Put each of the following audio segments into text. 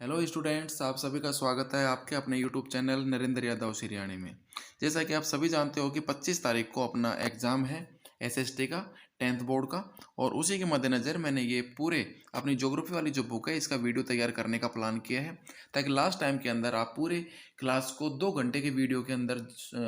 Hello students, आप सभी का स्वागत है आपके अपने यूट्यूब चैनल नरेंद्र यादव सिरियानी में। जैसा कि आप सभी जानते हो कि 25 तारीख को अपना एग्ज़ाम है एसएसटी का, 10th बोर्ड का। और उसी के मद्देनज़र मैंने ये पूरे अपनी ज्योग्राफी वाली जो बुक है इसका वीडियो तैयार करने का प्लान किया है, ताकि लास्ट टाइम के अंदर आप पूरे क्लास को 2 घंटे के वीडियो के अंदर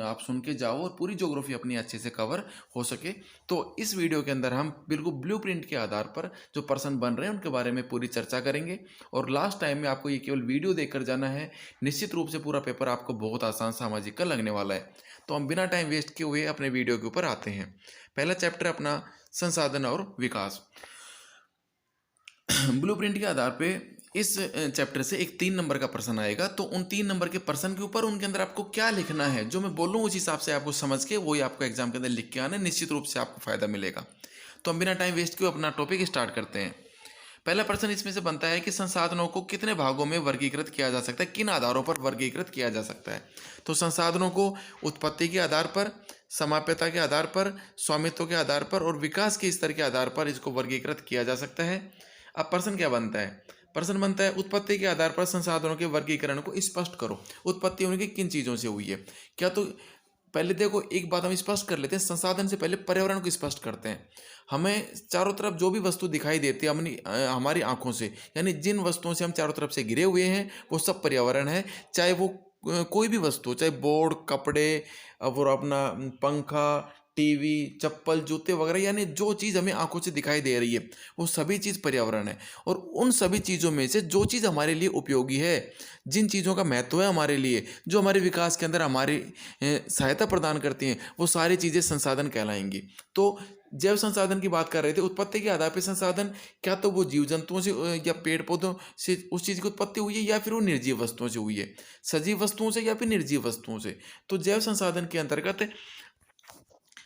आप सुन के जाओ और पूरी ज्योग्राफी अपनी अच्छे से कवर हो सके। तो इस वीडियो के अंदर हम बिल्कुल ब्लूप्रिंट के आधार पर जो पर्सन बन रहे हैं उनके बारे में पूरी चर्चा करेंगे। और लास्ट टाइम में आपको ये केवल वीडियो देखकर जाना है। निश्चित रूप से पूरा पेपर आपको बहुत आसान सामाजिक का लगने वाला है। तो हम बिना टाइम वेस्ट किए हुए अपने वीडियो के ऊपर आते हैं। पहला चैप्टर अपना संसाधन और विकास। ब्लूप्रिंट के आधार पे इस चैप्टर से एक 3 नंबर का प्रश्न आएगा। तो उन 3 नंबर के प्रश्न के ऊपर उनके अंदर आपको क्या लिखना है, जो मैं बोलूँ उस हिसाब से आपको समझ के वही आपको एग्जाम के अंदर लिख के आना है। निश्चित रूप से आपको फायदा मिलेगा। तो हम बिना टाइम वेस्ट किए अपना टॉपिक स्टार्ट करते हैं। पहला प्रश्न इसमें से बनता है कि संसाधनों को कितने भागों में वर्गीकृत किया जा सकता है, किन आधारों पर वर्गीकृत किया जा सकता है। तो संसाधनों को उत्पत्ति के आधार पर, समाप्यता के आधार पर, स्वामित्व के आधार पर और विकास के स्तर के आधार पर इसको वर्गीकृत किया जा सकता है। अब प्रश्न क्या बनता है? प्रश्न बनता है उत्पत्ति के आधार पर संसाधनों के वर्गीकरण को स्पष्ट करो। उत्पत्ति उनकी किन चीज़ों से हुई है? क्या तो पहले देखो, एक बात हम स्पष्ट कर लेते हैं। संसाधन से पहले पर्यावरण को स्पष्ट करते हैं। हमें चारों तरफ जो भी वस्तु दिखाई देती है हमारी आंखों से, यानी जिन वस्तुओं से हम चारों तरफ से घिरे हुए हैं वो सब पर्यावरण है। चाहे वो कोई भी वस्तु, चाहे बोर्ड, कपड़े और अपना पंखा, टीवी, चप्पल, जूते वगैरह, यानी जो चीज़ हमें आंखों से दिखाई दे रही है वो सभी चीज़ पर्यावरण है। और उन सभी चीज़ों में से जो चीज़ हमारे लिए उपयोगी है, जिन चीज़ों का महत्व है हमारे लिए, जो हमारे विकास के अंदर हमारी सहायता प्रदान करती हैं, वो सारी चीज़ें संसाधन कहलाएंगी। तो जैव संसाधन की बात कर रहे थे। उत्पत्ति के आधार पर संसाधन, क्या तो वो जीव जंतुओं से या पेड़ पौधों से उस चीज़ की उत्पत्ति हुई है, या फिर वो निर्जीव वस्तुओं से हुई है, सजीव वस्तुओं से या फिर निर्जीव वस्तुओं से। तो जैव संसाधन के अंतर्गत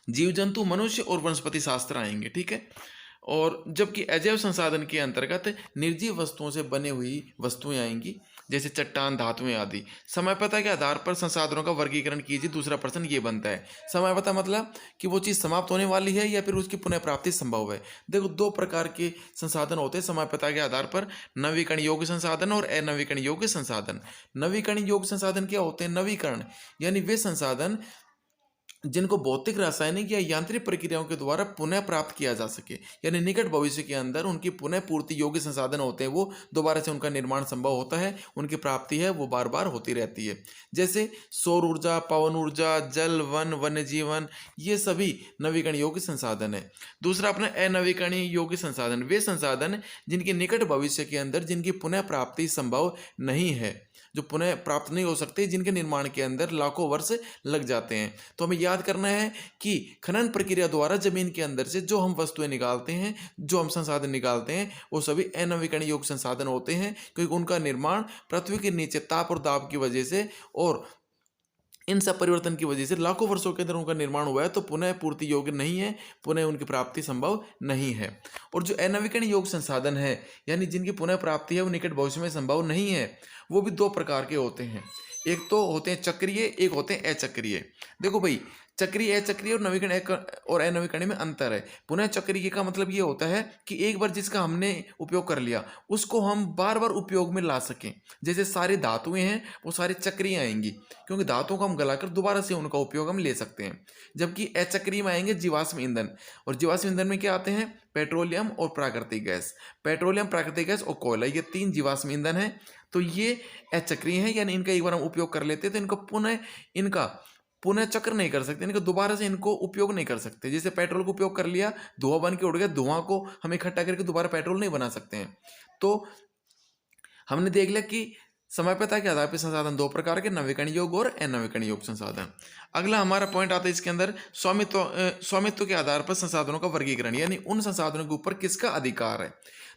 जीव जंतु, मनुष्य और वनस्पति शास्त्र आएंगे, ठीक है। और जबकि अजैव संसाधन के अंतर्गत निर्जीव वस्तुओं से बनी हुई वस्तुएं आएंगी, जैसे चट्टान, धातुएं आदि। समयपता के आधार पर संसाधनों का वर्गीकरण कीजिए। दूसरा प्रश्न ये बनता है। समयपता मतलब कि वो चीज़ समाप्त होने वाली है या फिर उसकी पुनः प्राप्ति संभव है। देखो, 2 प्रकार के संसाधन होते हैं समयपता के आधार पर, नवीकरण योग्य संसाधन और अनवीकरण योग्य संसाधन। नवीकरण योग्य संसाधन क्या होते हैं? नवीकरण यानी वे संसाधन जिनको भौतिक, रासायनिक या यांत्रिक प्रक्रियाओं के द्वारा पुनः प्राप्त किया जा सके, यानी निकट भविष्य के अंदर उनकी पुनः पूर्ति योग्य संसाधन होते हैं। वो दोबारा से उनका निर्माण संभव होता है, उनकी प्राप्ति है वो बार बार होती रहती है। जैसे सौर ऊर्जा, पवन ऊर्जा, जल, वन, वन्य जीवन, ये सभी नवीकरण योग्य संसाधन है। दूसरा अपना अनवीकरणीय योग्य संसाधन, वे संसाधन जिनके निकट भविष्य के अंदर जिनकी पुनः प्राप्ति संभव नहीं है, जो पुनः प्राप्त नहीं हो सकते, जिनके निर्माण के अंदर लाखों वर्ष लग जाते हैं। तो हमें याद करना है कि खनन प्रक्रिया द्वारा जमीन के अंदर से जो हम वस्तुएं निकालते हैं, जो हम संसाधन निकालते हैं, वो सभी अनवीकरणीय योग्य संसाधन होते हैं, क्योंकि उनका निर्माण पृथ्वी के नीचे ताप और दाब की वजह से और इन सब परिवर्तन की वजह से लाखों वर्षों के अंदर उनका निर्माण हुआ है। तो पुनः पूर्ति योग्य नहीं है, पुनः उनकी प्राप्ति संभव नहीं है। और जो अनवीकरणीय योग्य संसाधन है, यानी जिनकी पुनः प्राप्ति है वो निकट भविष्य में संभव नहीं है, वो भी 2 प्रकार के होते हैं। एक तो होते हैं चक्रीय, एक होते हैं अचक्रीय। देखो भाई, चक्रीय, अचक्रीय और नवीकरण और अनवीकरण में अंतर है। पुनः चक्रीय का मतलब ये होता है कि एक बार जिसका हमने उपयोग कर लिया उसको हम बार बार उपयोग में ला सकें। जैसे सारी धातुएं हैं वो सारी चक्रीय आएंगी, क्योंकि धातुओं को हम गलाकर दोबारा से उनका उपयोग हम ले सकते हैं। जबकि अचक्रीय में आएंगे जीवाश्म ईंधन। और जीवाश्म ईंधन में क्या आते हैं? पेट्रोलियम और प्राकृतिक गैस। पेट्रोलियम, प्राकृतिक गैस और कोयला, ये 3 जीवाश्म ईंधन हैं। तो ये अचक्रीय है, यानी इनका एक बार हम उपयोग कर लेते हैं तो इनका पुनः चक्र नहीं कर सकते, इनका दोबारा से इनको उपयोग नहीं कर सकते। जैसे पेट्रोल को उपयोग कर लिया, धुआं बन के उड़ गया, धुआं को हम इकट्ठा करके दोबारा पेट्रोल नहीं बना सकते हैं। तो हमने देख लिया कि समयपता के आधार पर संसाधन 2 प्रकार के, नवीकरण योग्य और अनवीकरण योग्य संसाधन। अगला हमारा पॉइंट आता है इसके अंदर, स्वामित्व के आधार पर संसाधनों का वर्गीकरण, यानी उन संसाधनों के ऊपर किसका अधिकार है।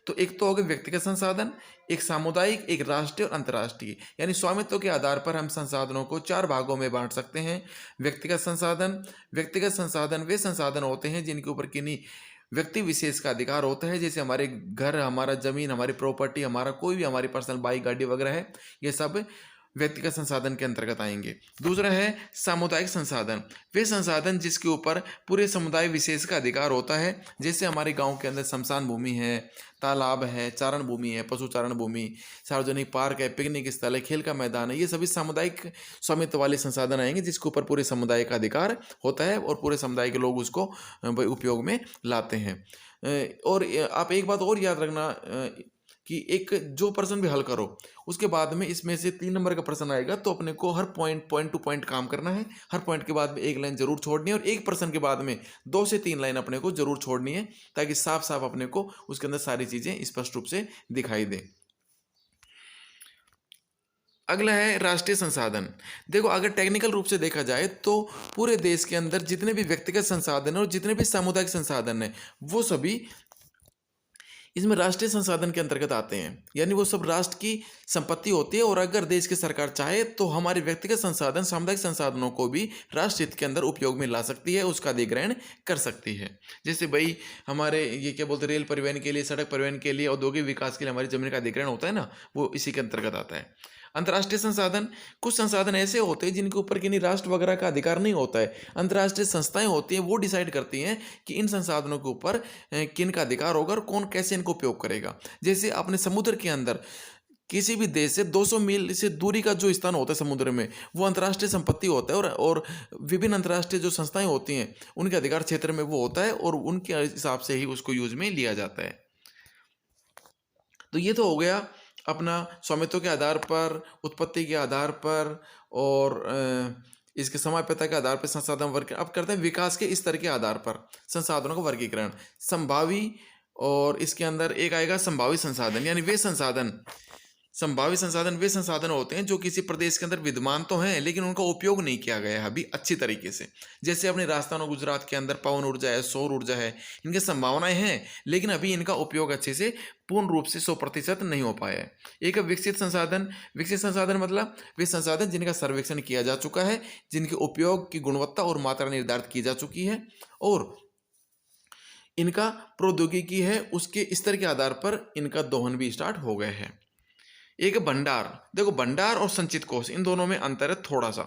तो एक तो हो गए व्यक्तिगत संसाधन, एक सामुदायिक, एक राष्ट्रीय और अंतर्राष्ट्रीय। यानी स्वामित्व के आधार पर हम संसाधनों को 4 भागों में बांट सकते हैं। व्यक्तिगत संसाधन वे संसाधन होते हैं जिनके ऊपर किन्हीं व्यक्ति विशेष का अधिकार होता है, जैसे हमारे घर, हमारा जमीन, हमारी प्रॉपर्टी, हमारा कोई भी हमारी पर्सनल बाइक, गाड़ी वगैरह है, ये सब व्यक्तिगत संसाधन के अंतर्गत आएंगे। दूसरा है सामुदायिक संसाधन, वे संसाधन जिसके ऊपर पूरे समुदाय विशेष का अधिकार होता है। जैसे हमारे गांव के अंदर शमशान भूमि है, तालाब है, चारण भूमि है, पशु चारण भूमि, सार्वजनिक पार्क है, पिकनिक स्थल है, खेल का मैदान है, ये सभी सामुदायिक स्वामित्व वाले संसाधन आएंगे जिसके ऊपर पूरे समुदाय का अधिकार होता है और पूरे समुदाय के लोग उसको उपयोग में लाते हैं। और आप एक बात और याद रखना कि एक जो प्रश्न भी हल करो उसके बाद में इसमें से 3 नंबर का प्रश्न आएगा तो अपने को हर पॉइंट टू पॉइंट काम करना है। हर पॉइंट के बाद में एक लाइन जरूर छोड़नी है और एक प्रश्न के बाद में 2 से 3 लाइन अपने को जरूर छोड़नी है ताकि साफ साफ अपने को उसके अंदर सारी चीजें स्पष्ट रूप से दिखाई दे। अगला है राष्ट्रीय संसाधन। देखो अगर टेक्निकल रूप से देखा जाए तो पूरे देश के अंदर जितने भी व्यक्तिगत संसाधन है और जितने भी सामुदायिक संसाधन है वो सभी इसमें राष्ट्रीय संसाधन के अंतर्गत आते हैं, यानी वो सब राष्ट्र की संपत्ति होती है। और अगर देश की सरकार चाहे तो हमारे व्यक्तिगत संसाधन सामुदायिक संसाधनों को भी राष्ट्र हित के अंदर उपयोग में ला सकती है, उसका अधिग्रहण कर सकती है। जैसे भाई हमारे ये क्या बोलते हैं, रेल परिवहन के लिए, सड़क परिवहन के लिए, औद्योगिक विकास के लिए हमारी जमीन का अधिग्रहण होता है ना, वो इसी के अंतर्गत आता है। अंतर्राष्ट्रीय संसाधन, कुछ संसाधन ऐसे होते हैं जिनके ऊपर किन्हीं राष्ट्र वगैरह का अधिकार नहीं होता है। अंतर्राष्ट्रीय संस्थाएं होती हैं, वो डिसाइड करती हैं कि इन संसाधनों के ऊपर किन का अधिकार होगा और कौन कैसे इनको उपयोग करेगा। जैसे अपने समुद्र के अंदर किसी भी देश से 200 मील से दूरी का जो स्थान होता है समुद्र में, वो अंतर्राष्ट्रीय संपत्ति होता है और विभिन्न अंतर्राष्ट्रीय जो संस्थाएं होती हैं उनके अधिकार क्षेत्र में वो होता है और उनके हिसाब से ही उसको यूज में लिया जाता है। तो ये तो हो गया अपना स्वामित्व के आधार पर, उत्पत्ति के आधार पर और इसके समाप्यता के आधार पर संसाधन वर्ग। अब करते हैं विकास के स्तर के आधार पर संसाधनों का वर्गीकरण। संभावी, और इसके अंदर एक आएगा संभावित संसाधन, यानी वे संसाधन, संभावित संसाधन वे संसाधन होते हैं जो किसी प्रदेश के अंदर विद्यमान तो हैं लेकिन उनका उपयोग नहीं किया गया है अभी अच्छी तरीके से। जैसे अपने राजस्थान और गुजरात के अंदर पवन ऊर्जा है, सौर ऊर्जा है, इनकी संभावनाएं हैं लेकिन अभी इनका उपयोग अच्छे से पूर्ण रूप से 100% नहीं हो पाया है। एक विकसित संसाधन, विकसित संसाधन मतलब वे संसाधन जिनका सर्वेक्षण किया जा चुका है, जिनके उपयोग की गुणवत्ता और मात्रा निर्धारित की जा चुकी है और इनका प्रौद्योगिकी है उसके स्तर के आधार पर इनका दोहन भी स्टार्ट हो गए हैं। एक भंडार, देखो भंडार और संचित कोष इन दोनों में अंतर है थोड़ा सा।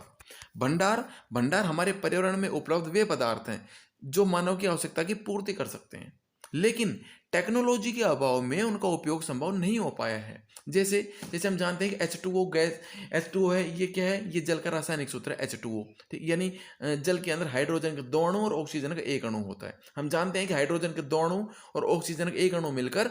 भंडार हमारे पर्यावरण में उपलब्ध वे पदार्थ हैं जो मानव की आवश्यकता की पूर्ति कर सकते हैं लेकिन टेक्नोलॉजी के अभाव में उनका उपयोग संभव नहीं हो पाया है। जैसे हम जानते हैं कि H2O गैस, H2O है, ये क्या है, ये जल का रासायनिक सूत्र है H2O, ठीक, यानी जल के अंदर हाइड्रोजन के 2 अणु और ऑक्सीजन का 1 अणु होता है। हम जानते हैं कि हाइड्रोजन के 2 अणु और ऑक्सीजन का 1 अणु मिलकर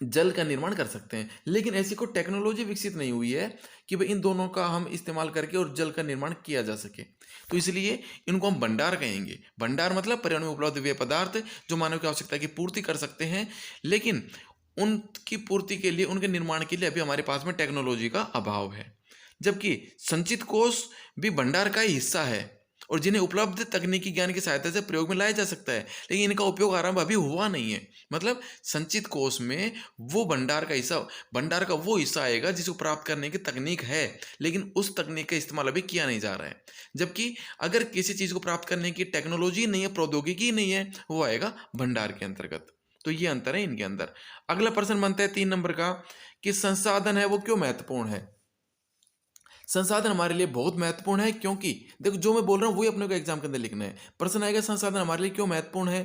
जल का निर्माण कर सकते हैं लेकिन ऐसी कोई टेक्नोलॉजी विकसित नहीं हुई है कि भाई इन दोनों का हम इस्तेमाल करके और जल का निर्माण किया जा सके। तो इसलिए इनको हम भंडार कहेंगे। भंडार मतलब पर्यावरण में उपलब्ध वे पदार्थ जो मानव की आवश्यकता की पूर्ति कर सकते हैं लेकिन उनकी पूर्ति के लिए, उनके निर्माण के लिए अभी हमारे पास में टेक्नोलॉजी का अभाव है। जबकि संचित कोष भी भंडार का ही हिस्सा है और जिन्हें उपलब्ध तकनीकी ज्ञान की सहायता से प्रयोग में लाया जा सकता है लेकिन इनका उपयोग आरंभ अभी हुआ नहीं है। मतलब संचित कोष में वो भंडार का हिस्सा, भंडार का वो हिस्सा आएगा जिसको प्राप्त करने की तकनीक है लेकिन उस तकनीक का इस्तेमाल अभी किया नहीं जा रहा है। जबकि अगर किसी चीज़ को प्राप्त करने की टेक्नोलॉजी नहीं है, प्रौद्योगिकी नहीं है, वो आएगा भंडार के अंतर्गत। तो ये अंतर है इनके अंदर। अगला प्रश्न बनता है 3 नंबर का कि संसाधन है वो क्यों महत्वपूर्ण है। संसाधन हमारे लिए बहुत महत्वपूर्ण है क्योंकि देखो जो मैं बोल रहा हूँ वही अपने को एग्जाम के अंदर लिखना है। प्रश्न आएगा संसाधन हमारे लिए क्यों महत्वपूर्ण है,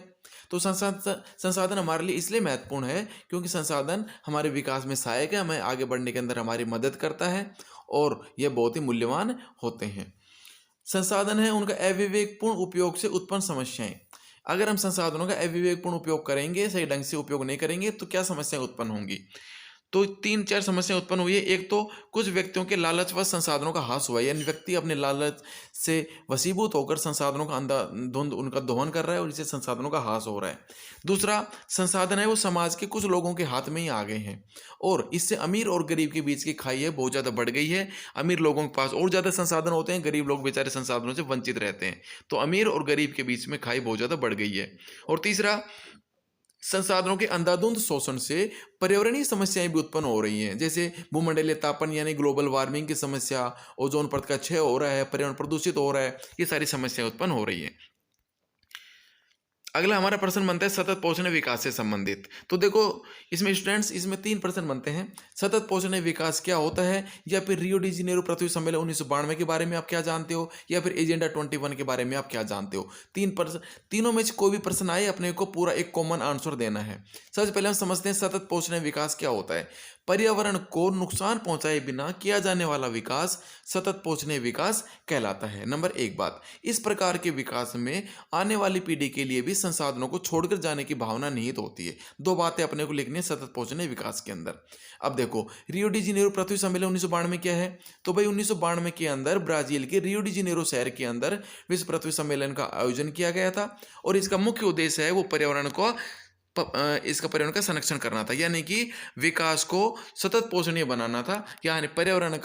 तो संसाधन हमारे लिए इसलिए महत्वपूर्ण है क्योंकि संसाधन हमारे विकास में सहायक है, हमें आगे बढ़ने के अंदर हमारी मदद करता है और यह बहुत ही मूल्यवान होते हैं। संसाधन है उनका अविवेकपूर्ण उपयोग से उत्पन्न समस्याएं। अगर हम संसाधनों का अविवेकपूर्ण उपयोग करेंगे, सही ढंग से उपयोग नहीं करेंगे तो क्या समस्याएं उत्पन्न होंगी। तो 3-4 समस्याएं उत्पन्न हुई है। एक तो कुछ व्यक्तियों के लालचवश संसाधनों का ह्रास हुआ है, यानी व्यक्ति अपने लालच से वशीभूत होकर संसाधनों का अंधाधुंध उनका दोहन कर रहा है और इससे संसाधनों का ह्रास हो रहा है। दूसरा संसाधन है वो समाज के कुछ लोगों के हाथ में ही आ गए हैं और इससे अमीर और गरीब के बीच की खाई है बहुत ज़्यादा बढ़ गई है। अमीर लोगों के पास और ज़्यादा संसाधन होते हैं, गरीब लोग बेचारे संसाधनों से वंचित रहते हैं। तो अमीर और गरीब के बीच में खाई बहुत ज़्यादा बढ़ गई है। और तीसरा संसाधनों के अंधाधुंध शोषण से पर्यावरणीय समस्याएं भी उत्पन्न हो रही हैं, जैसे भूमंडलीय तापन यानी ग्लोबल वार्मिंग की समस्या, ओजोन परत का क्षय हो रहा है, पर्यावरण प्रदूषित हो रहा है, ये सारी समस्याएं उत्पन्न हो रही हैं। अगला हमारा प्रश्न बनता है सतत पोषण विकास से संबंधित। तो देखो इसमें स्टूडेंट्स इसमें 3 प्रश्न बनते हैं। सतत पोषण विकास क्या होता है, या फिर रियो डी जेनेरो पृथ्वी सम्मेलन 1992 के बारे में आप क्या जानते हो, या फिर एजेंडा 21 के बारे में आप क्या जानते हो। 3 प्रश्न, तीनों में से कोई भी प्रश्न आए अपने को पूरा एक कॉमन आंसर देना है। सबसे पहले हम समझते हैं सतत पोषण विकास क्या होता है। पर्यावरण को नुकसान पहुंचाए बिना किया जाने वाला विकास सतत पोषणीय विकास कहलाता है। नंबर 1 बात, इस प्रकार के विकास में आने वाली पीढ़ी के लिए भी संसाधनों को छोड़कर जाने की भावना निहित होती है। 2 बातें अपने को लिखनी है सतत पोषणीय विकास के अंदर। अब देखो रियो डी जेनेरो पृथ्वी सम्मेलन 1992 क्या है, तो भाई 1992 के अंदर ब्राजील के रियो डी जेनेरो शहर के अंदर विश्व पृथ्वी सम्मेलन का आयोजन किया गया था, और इसका मुख्य उद्देश्य है वो पर्यावरण को इसका पर्यावरण का संरक्षण करना था, यानी कि विकास को सतत पोषणीय बनाना था। यानी पर्यावरण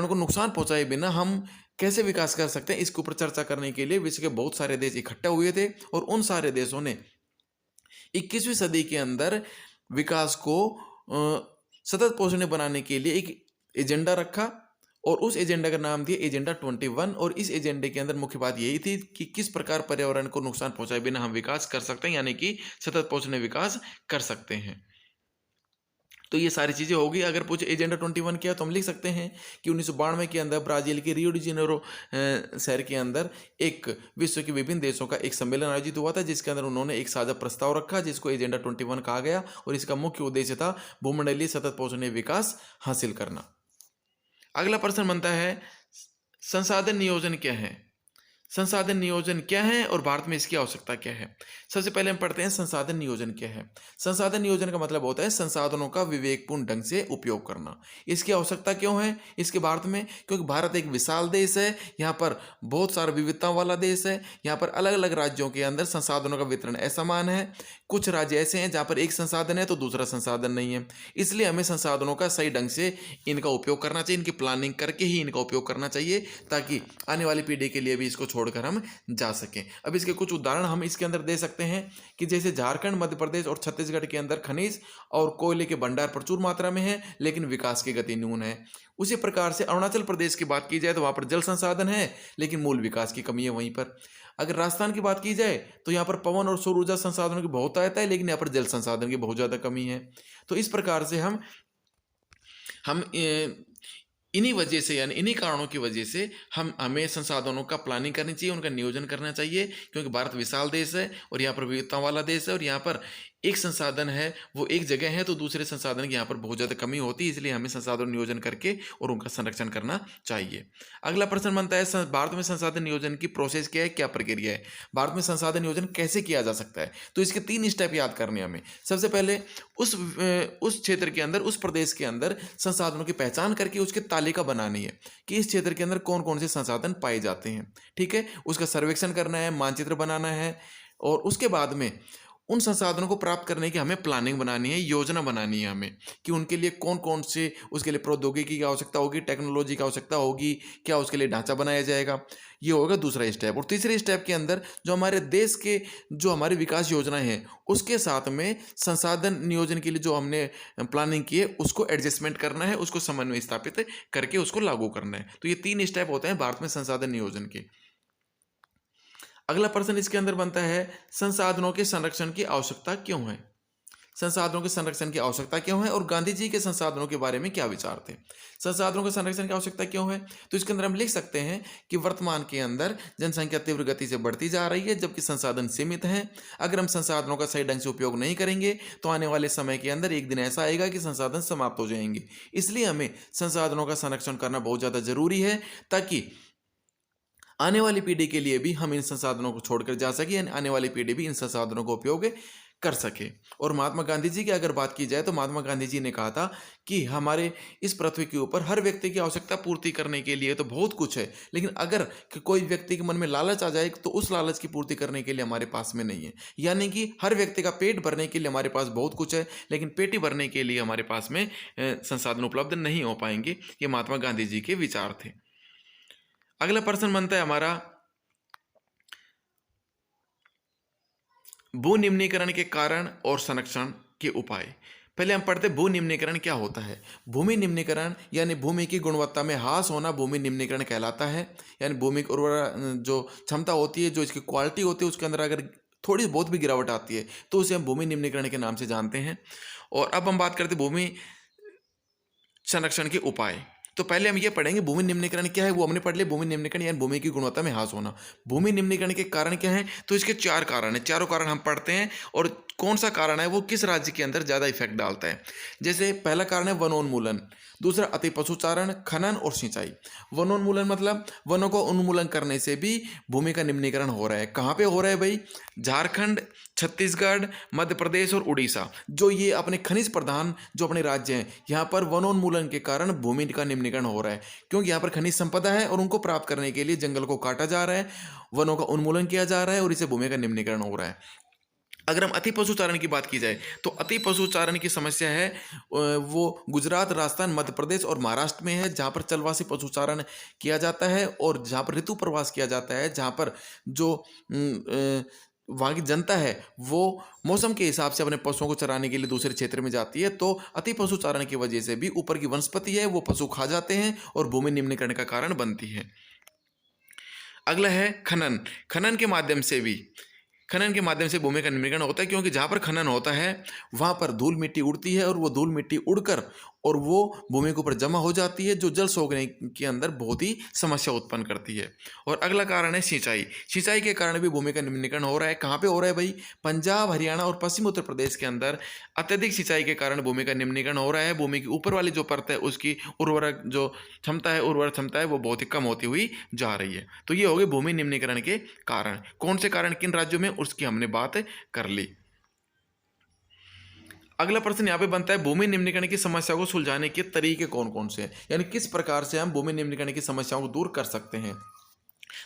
को नुकसान पहुंचाए बिना हम कैसे विकास कर सकते हैं, इसके ऊपर चर्चा करने के लिए विश्व के बहुत सारे देश इकट्ठा हुए थे, और उन सारे देशों ने 21वीं सदी के अंदर विकास को सतत पोषणीय बनाने के लिए एक एजेंडा रखा, और उस एजेंडा का नाम दिया एजेंडा 21। और इस एजेंडे के अंदर मुख्य बात यही थी कि किस प्रकार पर्यावरण को नुकसान पहुंचाए बिना हम विकास कर सकते हैं, यानी कि सतत पोषणीय विकास कर सकते हैं। तो ये सारी चीज़ें होगी। अगर पूछे एजेंडा 21 क्या, तो हम लिख सकते हैं कि 1992 के अंदर ब्राजील के रियो डी जेनेरो शहर के अंदर एक विश्व के विभिन्न देशों का एक सम्मेलन आयोजित हुआ था, जिसके अंदर उन्होंने एक साझा प्रस्ताव रखा जिसको एजेंडा 21 कहा गया, और इसका मुख्य उद्देश्य था भूमंडलीय सतत पोषणीय विकास हासिल करना। अगला प्रश्न बनता है संसाधन नियोजन क्या है। संसाधन नियोजन क्या है और भारत में इसकी आवश्यकता क्या है। सबसे पहले हम पढ़ते हैं संसाधन नियोजन क्या है। संसाधन नियोजन का मतलब होता है संसाधनों का विवेकपूर्ण ढंग से उपयोग करना। इसकी आवश्यकता क्यों है इसके भारत में, क्योंकि भारत एक विशाल देश है, यहाँ पर बहुत सारा विविधताओं वाला देश है। यहाँ पर अलग अलग राज्यों के अंदर संसाधनों का वितरण असमान है। कुछ राज्य ऐसे हैं जहाँ पर एक संसाधन है तो दूसरा संसाधन नहीं है, इसलिए हमें संसाधनों का सही ढंग से इनका उपयोग करना चाहिए, इनकी प्लानिंग करके ही इनका उपयोग करना चाहिए, ताकि आने वाली पीढ़ी के लिए भी इसको छोड़कर हम जा सकें। अब इसके कुछ उदाहरण हम इसके अंदर दे सकते हैं कि जैसे झारखंड, मध्य प्रदेश और छत्तीसगढ़ के अंदर खनिज और कोयले के भंडार प्रचुर मात्रा में है, लेकिन विकास की गति न्यून है। उसी प्रकार से अरुणाचल प्रदेश की बात की जाए तो वहाँ पर जल संसाधन है, लेकिन मूल विकास की कमी है वहीं पर। अगर राजस्थान की बात की जाए तो यहाँ पर पवन और सौर ऊर्जा संसाधनों की बहुतायत है, लेकिन यहाँ पर जल संसाधन की बहुत ज़्यादा कमी है। तो इस प्रकार से हम इन्हीं वजह से, यानी इन्हीं कारणों की वजह से हमें संसाधनों का प्लानिंग करनी चाहिए, उनका नियोजन करना चाहिए, क्योंकि भारत विशाल देश है और यहाँ पर विविधता वाला देश है, और यहाँ पर एक संसाधन है वो एक जगह है तो दूसरे संसाधन की यहाँ पर बहुत ज़्यादा कमी होती है, इसलिए हमें संसाधन नियोजन करके और उनका संरक्षण करना चाहिए। अगला प्रश्न बनता है भारत में संसाधन नियोजन की प्रोसेस क्या है, क्या प्रक्रिया है, भारत में संसाधन नियोजन कैसे किया जा सकता है। तो इसके 3 स्टेप याद करने हमें। सबसे पहले उस क्षेत्र के अंदर, उस प्रदेश के अंदर संसाधनों की पहचान करके उसकी तालिका बनानी है कि इस क्षेत्र के अंदर कौन कौन से संसाधन पाए जाते हैं। ठीक है, उसका सर्वेक्षण करना है, मानचित्र बनाना है, और उसके बाद में उन संसाधनों को प्राप्त करने की हमें प्लानिंग बनानी है, योजना बनानी है हमें कि उनके लिए कौन कौन से, उसके लिए प्रौद्योगिकी की आवश्यकता होगी, टेक्नोलॉजी की आवश्यकता होगी, क्या उसके लिए ढांचा बनाया जाएगा। ये होगा दूसरा स्टेप। और तीसरे स्टेप के अंदर जो हमारे देश के जो हमारी विकास योजनाएं हैं उसके साथ में संसाधन नियोजन के लिए जो हमने प्लानिंग की है उसको एडजस्टमेंट करना है, उसको समन्वय स्थापित करके उसको लागू करना है। तो ये 3 स्टेप होते हैं भारत में संसाधन नियोजन के। अगला प्रश्न इसके अंदर बनता है संसाधनों के संरक्षण की आवश्यकता क्यों है। संसाधनों के संरक्षण की आवश्यकता क्यों है और गांधी जी के संसाधनों के बारे में क्या विचार थे। संसाधनों के संरक्षण की आवश्यकता क्यों है, तो इसके अंदर हम लिख सकते हैं कि वर्तमान के अंदर जनसंख्या तीव्र गति से बढ़ती जा रही है, जबकि संसाधन सीमित हैं। अगर हम संसाधनों का सही ढंग से उपयोग नहीं करेंगे तो आने वाले समय के अंदर एक दिन ऐसा आएगा कि संसाधन समाप्त हो जाएंगे। इसलिए हमें संसाधनों का संरक्षण करना बहुत ज़्यादा जरूरी है, ताकि आने वाली पीढ़ी के लिए भी हम इन संसाधनों को छोड़कर जा सके, यानी आने वाली पीढ़ी भी इन संसाधनों का उपयोग कर सके। और महात्मा गांधी जी की अगर बात की जाए तो महात्मा गांधी जी ने कहा था कि हमारे इस पृथ्वी के ऊपर हर व्यक्ति की आवश्यकता पूर्ति करने के लिए तो बहुत कुछ है, लेकिन अगर कोई व्यक्ति के मन में लालच आ जाए तो उस लालच की पूर्ति करने के लिए हमारे पास में नहीं है। यानी कि हर व्यक्ति का पेट भरने के लिए हमारे पास बहुत कुछ है, लेकिन पेटी भरने के लिए हमारे पास में संसाधन उपलब्ध नहीं हो पाएंगे। ये महात्मा गांधी जी के विचार थे। अगला प्रश्न बनता है हमारा भू निम्नीकरण के कारण और संरक्षण के उपाय। पहले हम पढ़ते भू निम्नीकरण क्या होता है। भूमि निम्नीकरण यानी भूमि की गुणवत्ता में ह्रास होना भूमि निम्नीकरण कहलाता है। यानी भूमि की उर्वरा जो क्षमता होती है, जो इसकी क्वालिटी होती है, उसके अंदर अगर थोड़ी बहुत भी गिरावट आती है तो उसे हम भूमि निम्नीकरण के नाम से जानते हैं। और अब हम बात करते हैं भूमि संरक्षण के उपाय। तो पहले हम ये पढ़ेंगे भूमि निम्नीकरण क्या है, वो हमने पढ़ लिया। भूमि निम्नीकरण यानी भूमि की गुणवत्ता में ह्रास होना। भूमि निम्नीकरण के कारण क्या है, तो इसके 4 कारण हैं। चारों कारण हम पढ़ते हैं और कौन सा कारण है वो किस राज्य के अंदर ज़्यादा इफेक्ट डालता है। जैसे पहला कारण है वनोन्मूलन, दूसरा अति पशुचारण, खनन और सिंचाई। वनोन्मूलन मतलब वनों को उन्मूलन करने से भी भूमि का निम्नीकरण हो रहा है। कहाँ पे हो रहा है भाई? झारखंड, छत्तीसगढ़, मध्य प्रदेश और उड़ीसा, जो ये अपने खनिज प्रधान जो अपने राज्य हैं, यहाँ पर वनोन्मूलन के कारण भूमि का निम्नीकरण हो रहा है। क्योंकि यहाँ पर खनिज संपदा है और उनको प्राप्त करने के लिए जंगल को काटा जा रहा है, वनों का उन्मूलन किया जा रहा है और इससे भूमि का निम्नीकरण हो रहा है। अगर हम अति पशुचारण की बात की जाए तो अति पशुचारण की समस्या है वो गुजरात, राजस्थान, मध्य प्रदेश और महाराष्ट्र में है, जहाँ पर चलवासी पशुचारण किया जाता है और जहाँ पर ऋतु प्रवास किया जाता है, जहाँ पर जो वहाँ की जनता है वो मौसम के हिसाब से अपने पशुओं को चराने के लिए दूसरे क्षेत्र में जाती है। तो अति पशुचारण की वजह से भी ऊपर की वनस्पति है वो पशु खा जाते हैं और भूमि निम्नीकरण का कारण बनती है। अगला है खनन। खनन के माध्यम से भूमि का निम्नीकरण होता है, क्योंकि जहाँ पर खनन होता है वहाँ पर धूल मिट्टी उड़ती है और वो धूल मिट्टी उड़कर और वो भूमि के ऊपर जमा हो जाती है, जो जल सोखने के अंदर बहुत ही समस्या उत्पन्न करती है। और अगला कारण है सिंचाई। सिंचाई के कारण भी भूमि का निम्नीकरण हो रहा है। कहाँ पे हो रहा है भाई? पंजाब, हरियाणा और पश्चिम उत्तर प्रदेश के अंदर अत्यधिक सिंचाई के कारण भूमि का निम्नीकरण हो रहा है। भूमि की ऊपर वाली जो परत है उसकी उर्वरक जो क्षमता है वो बहुत ही कम होती हुई जा रही है। तो ये हो गए भूमि निम्नीकरण के कारण। कौन से कारण किन राज्यों में, उसकी हमने बात कर ली। अगला प्रश्न यहाँ पे बनता है भूमि निम्नीकरण की समस्या को सुलझाने के तरीके कौन कौन से हैं, यानी किस प्रकार से हम भूमि निम्नीकरण की समस्याओं को दूर कर सकते हैं।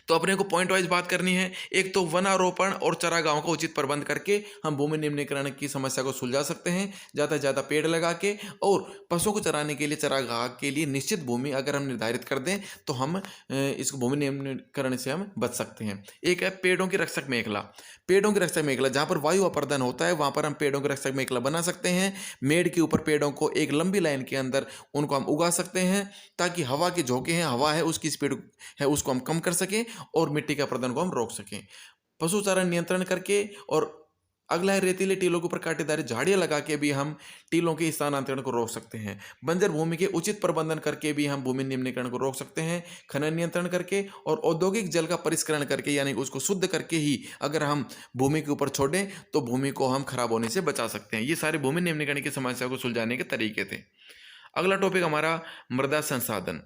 तो अपने को पॉइंट वाइज बात करनी है। एक तो वनारोपण और चारागाहों का उचित प्रबंध करके हम भूमि निम्नीकरण की समस्या को सुलझा सकते हैं, ज़्यादा से ज़्यादा पेड़ लगा के। और पशुओं को चराने के लिए चारागाह के लिए निश्चित भूमि अगर हम निर्धारित कर दें तो हम इस भूमि निम्नीकरण से हम बच सकते हैं। एक है पेड़ों की रक्षक मेखला। पेड़ों की रक्षक मेखला जहाँ पर वायु अपर्दन होता है वहाँ पर हम पेड़ों की रक्षक मेखला बना सकते हैं। मेड़ के ऊपर पेड़ों को एक लंबी लाइन के अंदर उनको हम उगा सकते हैं, ताकि हवा के झोंके हैं, हवा है उसकी स्पीड है उसको हम कम कर सकें और मिट्टी का प्रदन को हम रोक सकें। पशुचारण नियंत्रण करके, और अगला है रेतीले टीलों के ऊपर कांटेदार झाड़ियां लगा के भी हम टीलों के स्थानांतरण को रोक सकते हैं। बंजर भूमि के उचित प्रबंधन करके भी हम भूमि निम्नीकरण को रोक सकते हैं। खनन नियंत्रण करके और औद्योगिक जल का परिष्करण करके, यानी उसको शुद्ध करके ही अगर हम भूमि के ऊपर छोड़ें तो भूमि को हम खराब होने से बचा सकते हैं। ये सारे भूमि निम्नीकरण की समस्या को सुलझाने के तरीके थे। अगला टॉपिक हमारा मृदा संसाधन।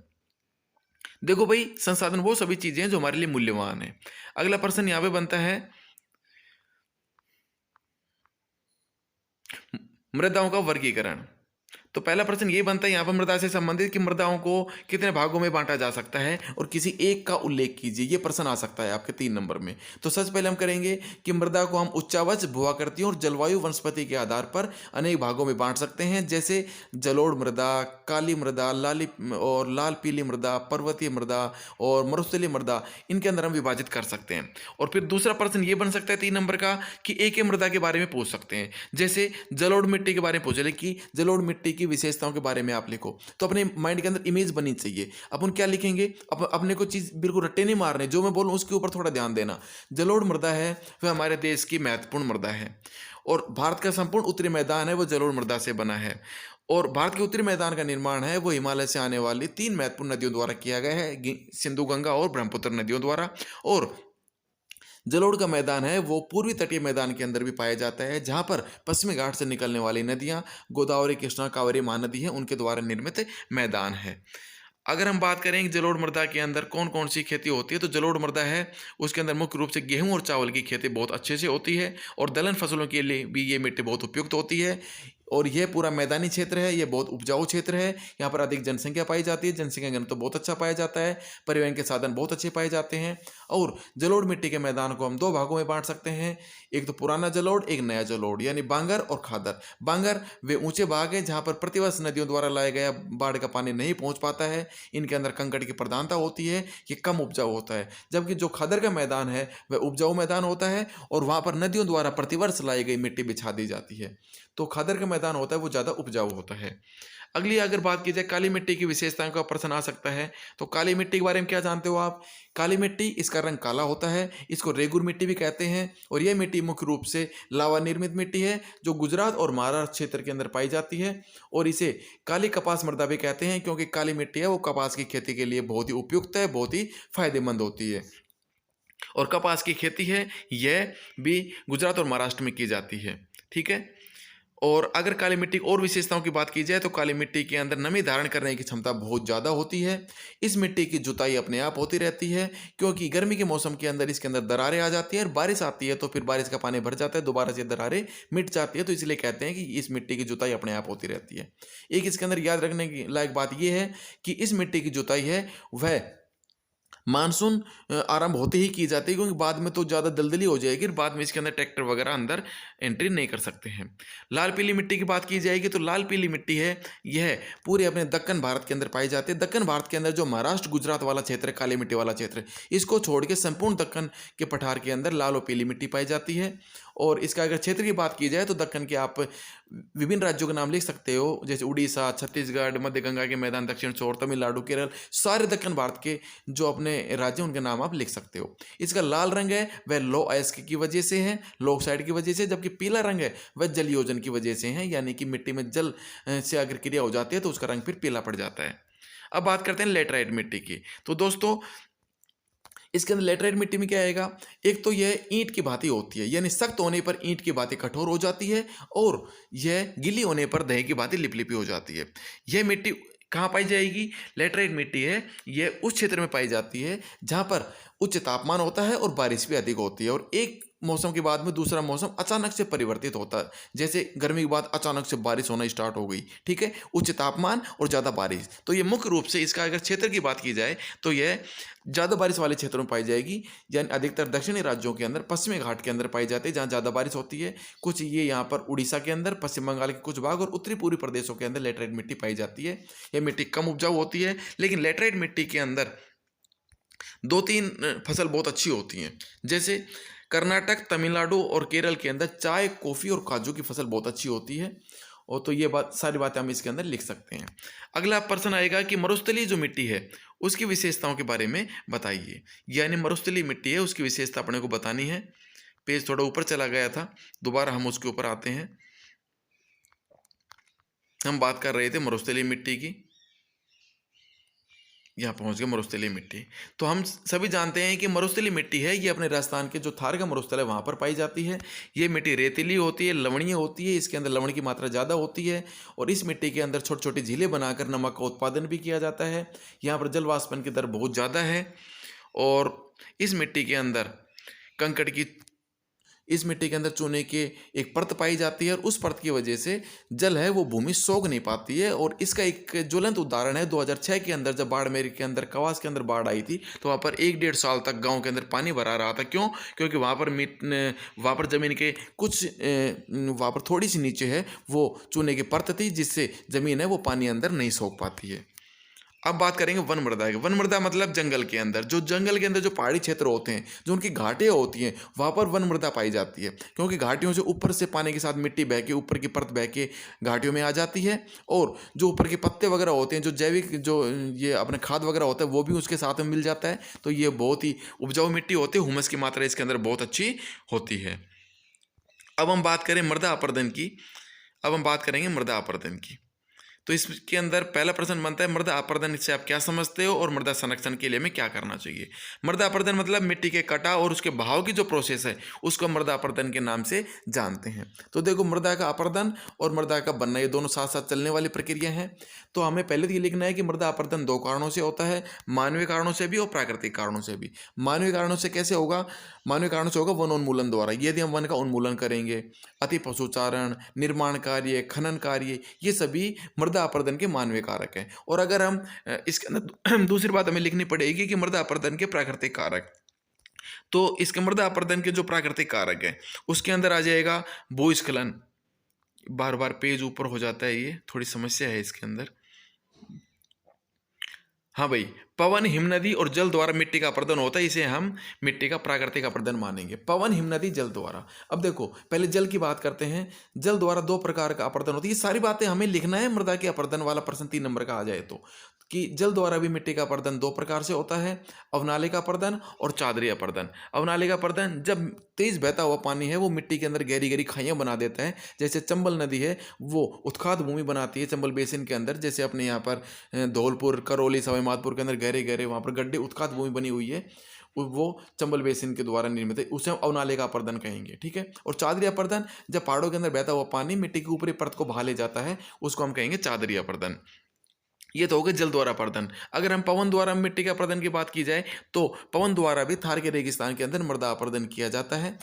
देखो भाई, संसाधन वो सभी चीजें हैं जो हमारे लिए मूल्यवान है। अगला प्रश्न यहां पे बनता है मृदाओं का वर्गीकरण। तो पहला प्रश्न ये बनता है यहाँ पर मृदा से संबंधित कि मृदाओं को कितने भागों में बांटा जा सकता है और किसी एक का उल्लेख कीजिए। ये प्रश्न आ सकता है आपके 3 नंबर में। तो सबसे पहले हम करेंगे कि मृदा को हम उच्चावच, भूआकृतियों और जलवायु वनस्पति के आधार पर अनेक भागों में बांट सकते हैं, जैसे जलोढ़ मृदा, काली मृदा, लाल पीली मृदा, पर्वतीय मृदा और मरुस्थलीय मृदा, इनके अंदर हम विभाजित कर सकते हैं। और फिर दूसरा प्रश्न ये बन सकता है 3 नंबर का कि एक मृदा के बारे में पूछ सकते हैं, जैसे जलोढ़ मिट्टी के बारे में पूछ ले कि जलोढ़ मिट्टी की विशेषताओं के बारे में आप लिखो। तो अपने माइंड के अंदर इमेज बनी चाहिए। अपन क्या लिखेंगे, अपने को चीज बिल्कुल रट्टे नहीं मारने, जो मैं बोलूं उसके ऊपर थोड़ा ध्यान देना। जलोढ़ मृदा है वह हमारे देश की महत्वपूर्ण मृदा है और भारत का संपूर्ण उत्तरी मैदान है वो जलोढ़ मृदा से बना है। और भारत के उत्तरी मैदान का निर्माण है वो हिमालय से आने वाली 3 महत्वपूर्ण नदियों द्वारा किया गया है, सिंधु, गंगा और ब्रह्मपुत्र नदियों द्वारा। और जलोढ़ का मैदान है वो पूर्वी तटीय मैदान के अंदर भी पाया जाता है, जहाँ पर पश्चिमी घाट से निकलने वाली नदियाँ गोदावरी, कृष्णा, कावेरी, महानदी हैं, उनके द्वारा निर्मित मैदान है। अगर हम बात करें जलोढ़ मृदा के अंदर कौन कौन सी खेती होती है, तो जलोढ़ मृदा है उसके अंदर मुख्य रूप से गेहूं और चावल की खेती बहुत अच्छे से होती है और दलहन फसलों के लिए भी ये मिट्टी बहुत उपयुक्त होती है। और यह पूरा मैदानी क्षेत्र है, यह बहुत उपजाऊ क्षेत्र है, यहाँ पर अधिक जनसंख्या पाई जाती है, जनसंख्या घनत्व तो बहुत अच्छा पाया जाता है, परिवहन के साधन बहुत अच्छे पाए जाते हैं। और जलोढ़ मिट्टी के मैदान को हम 2 भागों में बांट सकते हैं, एक तो पुराना जलोढ़, एक नया जलोढ़, यानी बांगर और खादर। बांगर वे ऊंचे भाग हैं जहाँ पर प्रतिवर्ष नदियों द्वारा लाया गया बाढ़ का पानी नहीं पहुँच पाता है, इनके अंदर कंकड़ की प्रधानता होती है, ये कम उपजाऊ होता है। जबकि जो खादर का मैदान है वह उपजाऊ मैदान होता है और वहाँ पर नदियों द्वारा प्रतिवर्ष लाई गई मिट्टी बिछा दी जाती है। तो खादर का मैदान होता है वो ज़्यादा उपजाऊ होता है। अगली अगर बात की जाए काली मिट्टी की विशेषताओं का प्रश्न आ सकता है, तो काली मिट्टी के बारे में क्या जानते हो आप? काली मिट्टी, इसका रंग काला होता है, इसको रेगुर मिट्टी भी कहते हैं और यह मिट्टी मुख्य रूप से लावा निर्मित मिट्टी है जो गुजरात और महाराष्ट्र क्षेत्र के अंदर पाई जाती है। और इसे काली कपास मृदा भी कहते हैं क्योंकि काली मिट्टी है वो कपास की खेती के लिए बहुत ही उपयुक्त है, बहुत ही फायदेमंद होती है। और कपास की खेती है यह भी गुजरात और महाराष्ट्र में की जाती है, ठीक है। और अगर काली मिट्टी की और विशेषताओं की बात की जाए तो काली मिट्टी के अंदर नमी धारण करने की क्षमता बहुत ज़्यादा होती है। इस मिट्टी की जुताई अपने आप होती रहती है क्योंकि गर्मी के मौसम के अंदर इसके अंदर दरारें आ जाती हैं और बारिश आती है तो फिर बारिश का पानी भर जाता है, दोबारा से दरारें मिट जाती है, तो इसलिए कहते हैं कि इस मिट्टी की जुताई अपने आप होती रहती है। एक इसके अंदर याद रखने की लायक बात यह है कि इस मिट्टी की जुताई है वह मानसून आरंभ होते ही की जाती है क्योंकि बाद में तो ज़्यादा दलदली हो जाएगी और बाद में इसके अंदर ट्रैक्टर वगैरह अंदर एंट्री नहीं कर सकते हैं। लाल पीली मिट्टी की बात की जाएगी तो लाल पीली मिट्टी है यह पूरे अपने दक्कन भारत के अंदर पाई जाती है। दक्कन भारत के अंदर जो महाराष्ट्र गुजरात वाला क्षेत्र है, काली मिट्टी वाला क्षेत्र, इसको छोड़ के संपूर्ण दक्कन के पठार के अंदर लाल और पीली मिट्टी पाई जाती है। और इसका अगर क्षेत्र की बात की जाए तो दक्कन के आप विभिन्न राज्यों के नाम लिख सकते हो, जैसे उड़ीसा, छत्तीसगढ़, मध्य गंगा के मैदान, दक्षिण छोर, तमिलनाडु, केरल, सारे दक्षिण भारत के जो अपने राज्य हैं उनके नाम आप लिख सकते हो। इसका लाल रंग है वह लो अयस्क की वजह से है, लो ऑक्साइड की वजह से, जबकि पीला रंग है वह जल योजन की वजह से है, यानी कि मिट्टी में जल से अगर क्रिया हो जाती है तो उसका रंग फिर पीला पड़ जाता है। अब बात करते हैं लेटराइट मिट्टी की। तो दोस्तों इसके अंदर लेटराइट मिट्टी में क्या आएगा, एक तो यह ईंट की भांति होती है, यानी सख्त होने पर ईंट की भांति कठोर हो जाती है और यह गीली होने पर दही की भांति लिपलिपी हो जाती है। यह मिट्टी कहाँ पाई जाएगी? लेटराइट मिट्टी है यह उस क्षेत्र में पाई जाती है जहाँ पर उच्च तापमान होता है और बारिश भी अधिक होती है और एक मौसम के बाद में दूसरा मौसम अचानक से परिवर्तित होता है। जैसे गर्मी के बाद अचानक से बारिश होना स्टार्ट हो गई, ठीक है, उच्च तापमान और ज़्यादा बारिश। तो ये मुख्य रूप से इसका अगर क्षेत्र की बात की जाए तो यह ज़्यादा बारिश वाले क्षेत्रों में पाई जाएगी, यानी अधिकतर दक्षिणी राज्यों के अंदर, पश्चिमी घाट के अंदर पाई जाती है जहाँ ज़्यादा बारिश होती है। कुछ ये यहाँ पर उड़ीसा के अंदर, पश्चिम बंगाल के कुछ भाग और उत्तरी पूर्वी प्रदेशों के अंदर लेटराइट मिट्टी पाई जाती है। यह मिट्टी कम उपजाऊ होती है, लेकिन लेटराइट मिट्टी के अंदर दो तीन फसल बहुत अच्छी होती हैं। जैसे कर्नाटक, तमिलनाडु और केरल के अंदर चाय, कॉफ़ी और काजू की फसल बहुत अच्छी होती है। और तो ये बात, सारी बातें हम इसके अंदर लिख सकते हैं। अगला प्रश्न आएगा कि मरुस्थलीय जो मिट्टी है उसकी विशेषताओं के बारे में बताइए, यानी मरुस्थलीय मिट्टी है उसकी विशेषता अपने को बतानी है। पेज थोड़ा ऊपर चला गया था, दोबारा हम उसके ऊपर आते हैं। हम बात कर रहे थे मरुस्थलीय मिट्टी की, यहाँ पहुँच गए मरुस्थलीय मिट्टी। तो हम सभी जानते हैं कि मरुस्थलीय मिट्टी है ये अपने राजस्थान के जो थार का मरुस्थल है वहाँ पर पाई जाती है। ये मिट्टी रेतीली होती है, लवणीय होती है, इसके अंदर लवण की मात्रा ज़्यादा होती है और इस मिट्टी के अंदर छोटी छोटी झीलें बनाकर नमक का उत्पादन भी किया जाता है। यहाँ पर जल वाष्पन की दर बहुत ज़्यादा है और इस मिट्टी के अंदर कंकड़ की, इस मिट्टी के अंदर चूने की एक परत पाई जाती है और उस परत की वजह से जल है वो भूमि सोख नहीं पाती है। और इसका एक ज्वलंत उदाहरण है 2006 के अंदर जब बाड़मेर के अंदर कवास के अंदर बाढ़ आई थी तो वहाँ पर 1-1.5 साल तक गांव के अंदर पानी भरा रहा था। क्यों? क्योंकि वहाँ पर ज़मीन के कुछ वहाँ पर थोड़ी सी नीचे है वो चूने की परत थी जिससे ज़मीन है वो पानी अंदर नहीं सोख पाती है। अब बात करेंगे वन मृदा की। वन मृदा मतलब जंगल के अंदर, जंगल के अंदर जो पहाड़ी क्षेत्र होते हैं, जो उनकी घाटियाँ होती हैं, वहाँ पर वन मृदा पाई जाती है क्योंकि घाटियों से ऊपर से पानी के साथ मिट्टी बह के ऊपर की परत बह के घाटियों में आ जाती है और जो ऊपर के पत्ते वगैरह होते हैं, जो जैविक जो ये अपने खाद वगैरह होता है वो भी उसके साथ में मिल जाता है। तो ये बहुत ही उपजाऊ मिट्टी होती है, हुमस की मात्रा इसके अंदर बहुत अच्छी होती है। अब हम बात करें मृदा अपर्दन की। अब हम बात करेंगे मृदा अपर्दन की। तो इसके अंदर पहला प्रश्न बनता है मृदा अपर्दन से आप क्या समझते हो और मृदा संरक्षण के लिए हमें क्या करना चाहिए। मृदा अपर्दन मतलब मिट्टी के कटाव और उसके बहाव की जो प्रोसेस है उसको मृदा अपर्दन के नाम से जानते हैं। तो देखो मृदा का अपर्दन और मृदा का बनना ये दोनों साथ साथ चलने वाली प्रक्रिया हैं। तो हमें पहले तो ये लिखना है कि मृदा अपर्दन 2 कारणों से होता है, मानवीय कारणों से भी और प्राकृतिक कारणों से भी। मानवीय कारणों से कैसे होगा? मानवीय कारणों से होगा वनोन्मूलन द्वारा, यदि हम वन का उन्मूलन करेंगे, अति पशुचारण, निर्माण कार्य, खनन कार्य, ये सभी मृदा अपर्दन के मानवीय कारक हैं। और अगर हम इसके अंदर दूसरी बात हमें लिखनी पड़ेगी कि मृदा अपर्दन के प्राकृतिक कारक। तो इसके मृदा अपर्दन के जो प्राकृतिक कारक हैं उसके अंदर आ जाएगा भूस्खलन। बार बार पेज ऊपर हो जाता है, ये थोड़ी समस्या है इसके अंदर। हाँ भाई, पवन, हिमनदी और जल द्वारा मिट्टी का अपरदन होता है, इसे हम मिट्टी का प्राकृतिक अपरदन मानेंगे। पवन, हिमनदी, जल द्वारा। अब देखो, पहले जल की बात करते हैं। जल द्वारा दो प्रकार का अपरदन होती है। ये सारी बातें हमें लिखना है, मृदा के अपरदन वाला प्रश्न 3 नंबर का आ जाए तो, कि जल द्वारा भी मिट्टी का अपरदन दो प्रकार से होता है, अवनाली का अपरदन और चादरी अपरदन। अवनाली का अपरदन, जब तेज बहता हुआ पानी है वो मिट्टी के अंदर गहरी गहरी खाइयां बना देता है। जैसे चंबल नदी है, वो उत्खात भूमि बनाती है चंबल बेसिन के अंदर। जैसे अपने यहाँ पर धौलपुर, करौली, सवाई माधोपुर के अंदर गहरे गहरे वहाँ पर गड्ढे, उत्खात भूमि बनी हुई है, वो चंबल बेसिन के द्वारा निर्मित है, उसे हम अवनाली का अपरदन कहेंगे। ठीक है। और चादरी अपरदन, जब पहाड़ों के अंदर बहता हुआ पानी मिट्टी की ऊपरी परत को बहा ले जाता है, उसको हम कहेंगे चादरी अपरदन। ये तो हो गया जल द्वारा अपरदन। अगर हम पवन द्वारा मिट्टी के अपरदन की बात की जाए तो पवन द्वारा भी थार के रेगिस्तान के अंदर मृदा अपरदन किया जाता है।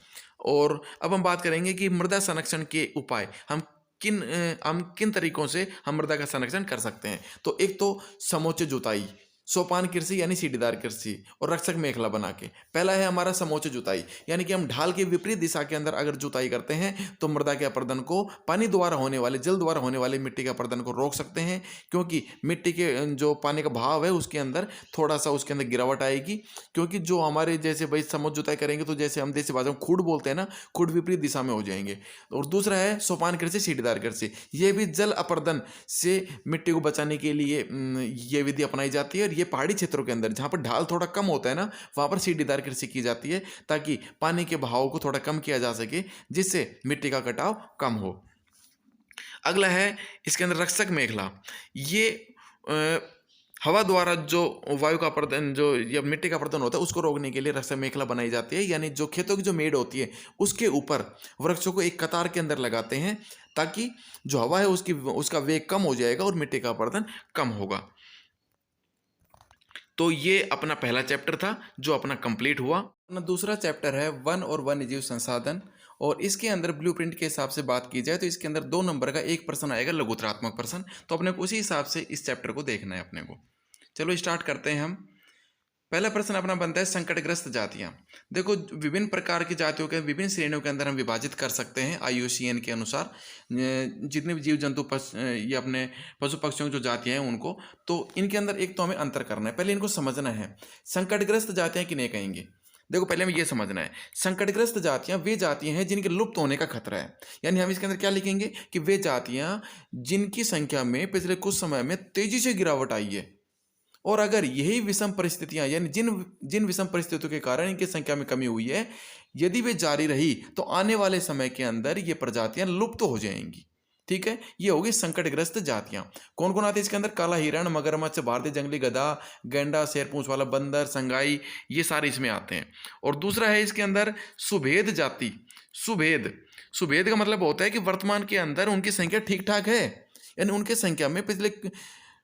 और अब हम बात करेंगे कि मृदा संरक्षण के उपाय हम किन तरीकों से हम मृदा का संरक्षण कर सकते हैं। तो एक तो समोच्च जुताई, सोपान कृषि यानी सीढ़ीदार कृषि, और रक्षक मेखला बना के। पहला है हमारा समोच्च जुताई, यानी कि हम ढाल के विपरीत दिशा के अंदर अगर जुताई करते हैं तो मृदा के अपरदन को, पानी द्वारा होने वाले, जल द्वारा होने वाले मिट्टी के अपरदन को रोक सकते हैं। क्योंकि मिट्टी के जो पानी का भाव है उसके अंदर थोड़ा सा उसके अंदर गिरावट आएगी। क्योंकि जो हमारे जैसे भाई समोच्च जुताई करेंगे तो जैसे हम देसी भाषा में खूड बोलते हैं ना, खूड विपरीत दिशा में हो जाएंगे। और दूसरा है सोपान कृषि, सीढ़ीदार कृषि। ये भी जल अपरदन से मिट्टी को बचाने के लिए ये विधि अपनाई जाती है। और ये पहाड़ी क्षेत्रों के अंदर जहाँ पर ढाल थोड़ा कम होता है ना, वहाँ पर सीढ़ीदार कृषि की जाती है, ताकि पानी के बहाव को थोड़ा कम किया जा सके, जिससे मिट्टी का कटाव कम हो। अगला है इसके अंदर रक्षक मेखला। ये हवा द्वारा जो वायु का अपरदन, जो या मिट्टी का अपरदन होता है, उसको रोकने के लिए रक्षक मेखला बनाई जाती है। यानी जो खेतों की जो मेड़ होती है उसके ऊपर वृक्षों को एक कतार के अंदर लगाते हैं, ताकि जो हवा है उसका वेग कम हो जाएगा और मिट्टी का अपरदन कम होगा। तो ये अपना पहला चैप्टर था जो अपना कंप्लीट हुआ। अपना दूसरा चैप्टर है वन और वन्यजीव संसाधन, और इसके अंदर ब्लूप्रिंट के हिसाब से बात की जाए तो इसके अंदर 2 नंबर का एक प्रश्न आएगा, लघुत्तरात्मक प्रश्न। तो अपने को उसी हिसाब से इस चैप्टर को देखना है अपने को। चलो स्टार्ट करते हैं हम। पहला प्रश्न अपना बनता है संकटग्रस्त जातियां। देखो, विभिन्न प्रकार की जातियों के विभिन्न श्रेणियों के अंदर हम विभाजित कर सकते हैं IUCN के अनुसार, जितने भी जीव जंतु ये अपने पशु पक्षियों की जो जातियां हैं उनको। तो इनके अंदर एक तो हमें अंतर करना है, पहले इनको समझना है। संकटग्रस्त जातियां किन्हें कहेंगे? देखो, पहले हमें ये समझना है, संकटग्रस्त जातियां वे जातियां हैं जिनके लुप्त होने का खतरा है। यानी हम इसके अंदर क्या लिखेंगे कि वे जातियां जिनकी संख्या में पिछले कुछ समय में तेजी से गिरावट आई है, और अगर यही विषम परिस्थितियां, यानी जिन विषम परिस्थितियों के कारण इनकी संख्या में कमी हुई है, यदि वे जारी रही तो आने वाले समय के अंदर ये प्रजातियां लुप्त हो जाएंगी। ठीक है, ये होगी संकटग्रस्त जातियां। कौन कौन आते हैं इसके अंदर? काला हिरण, मगरमच्छ, भारतीय जंगली गधा, गैंडा, शेरपूंछ वाला बंदर, संगाई, ये सारे इसमें आते हैं। और दूसरा है इसके अंदर सुभेद जाति। सुभेद का मतलब होता है कि वर्तमान के अंदर उनकी संख्या ठीक ठाक है, यानी उनकी संख्या में पिछले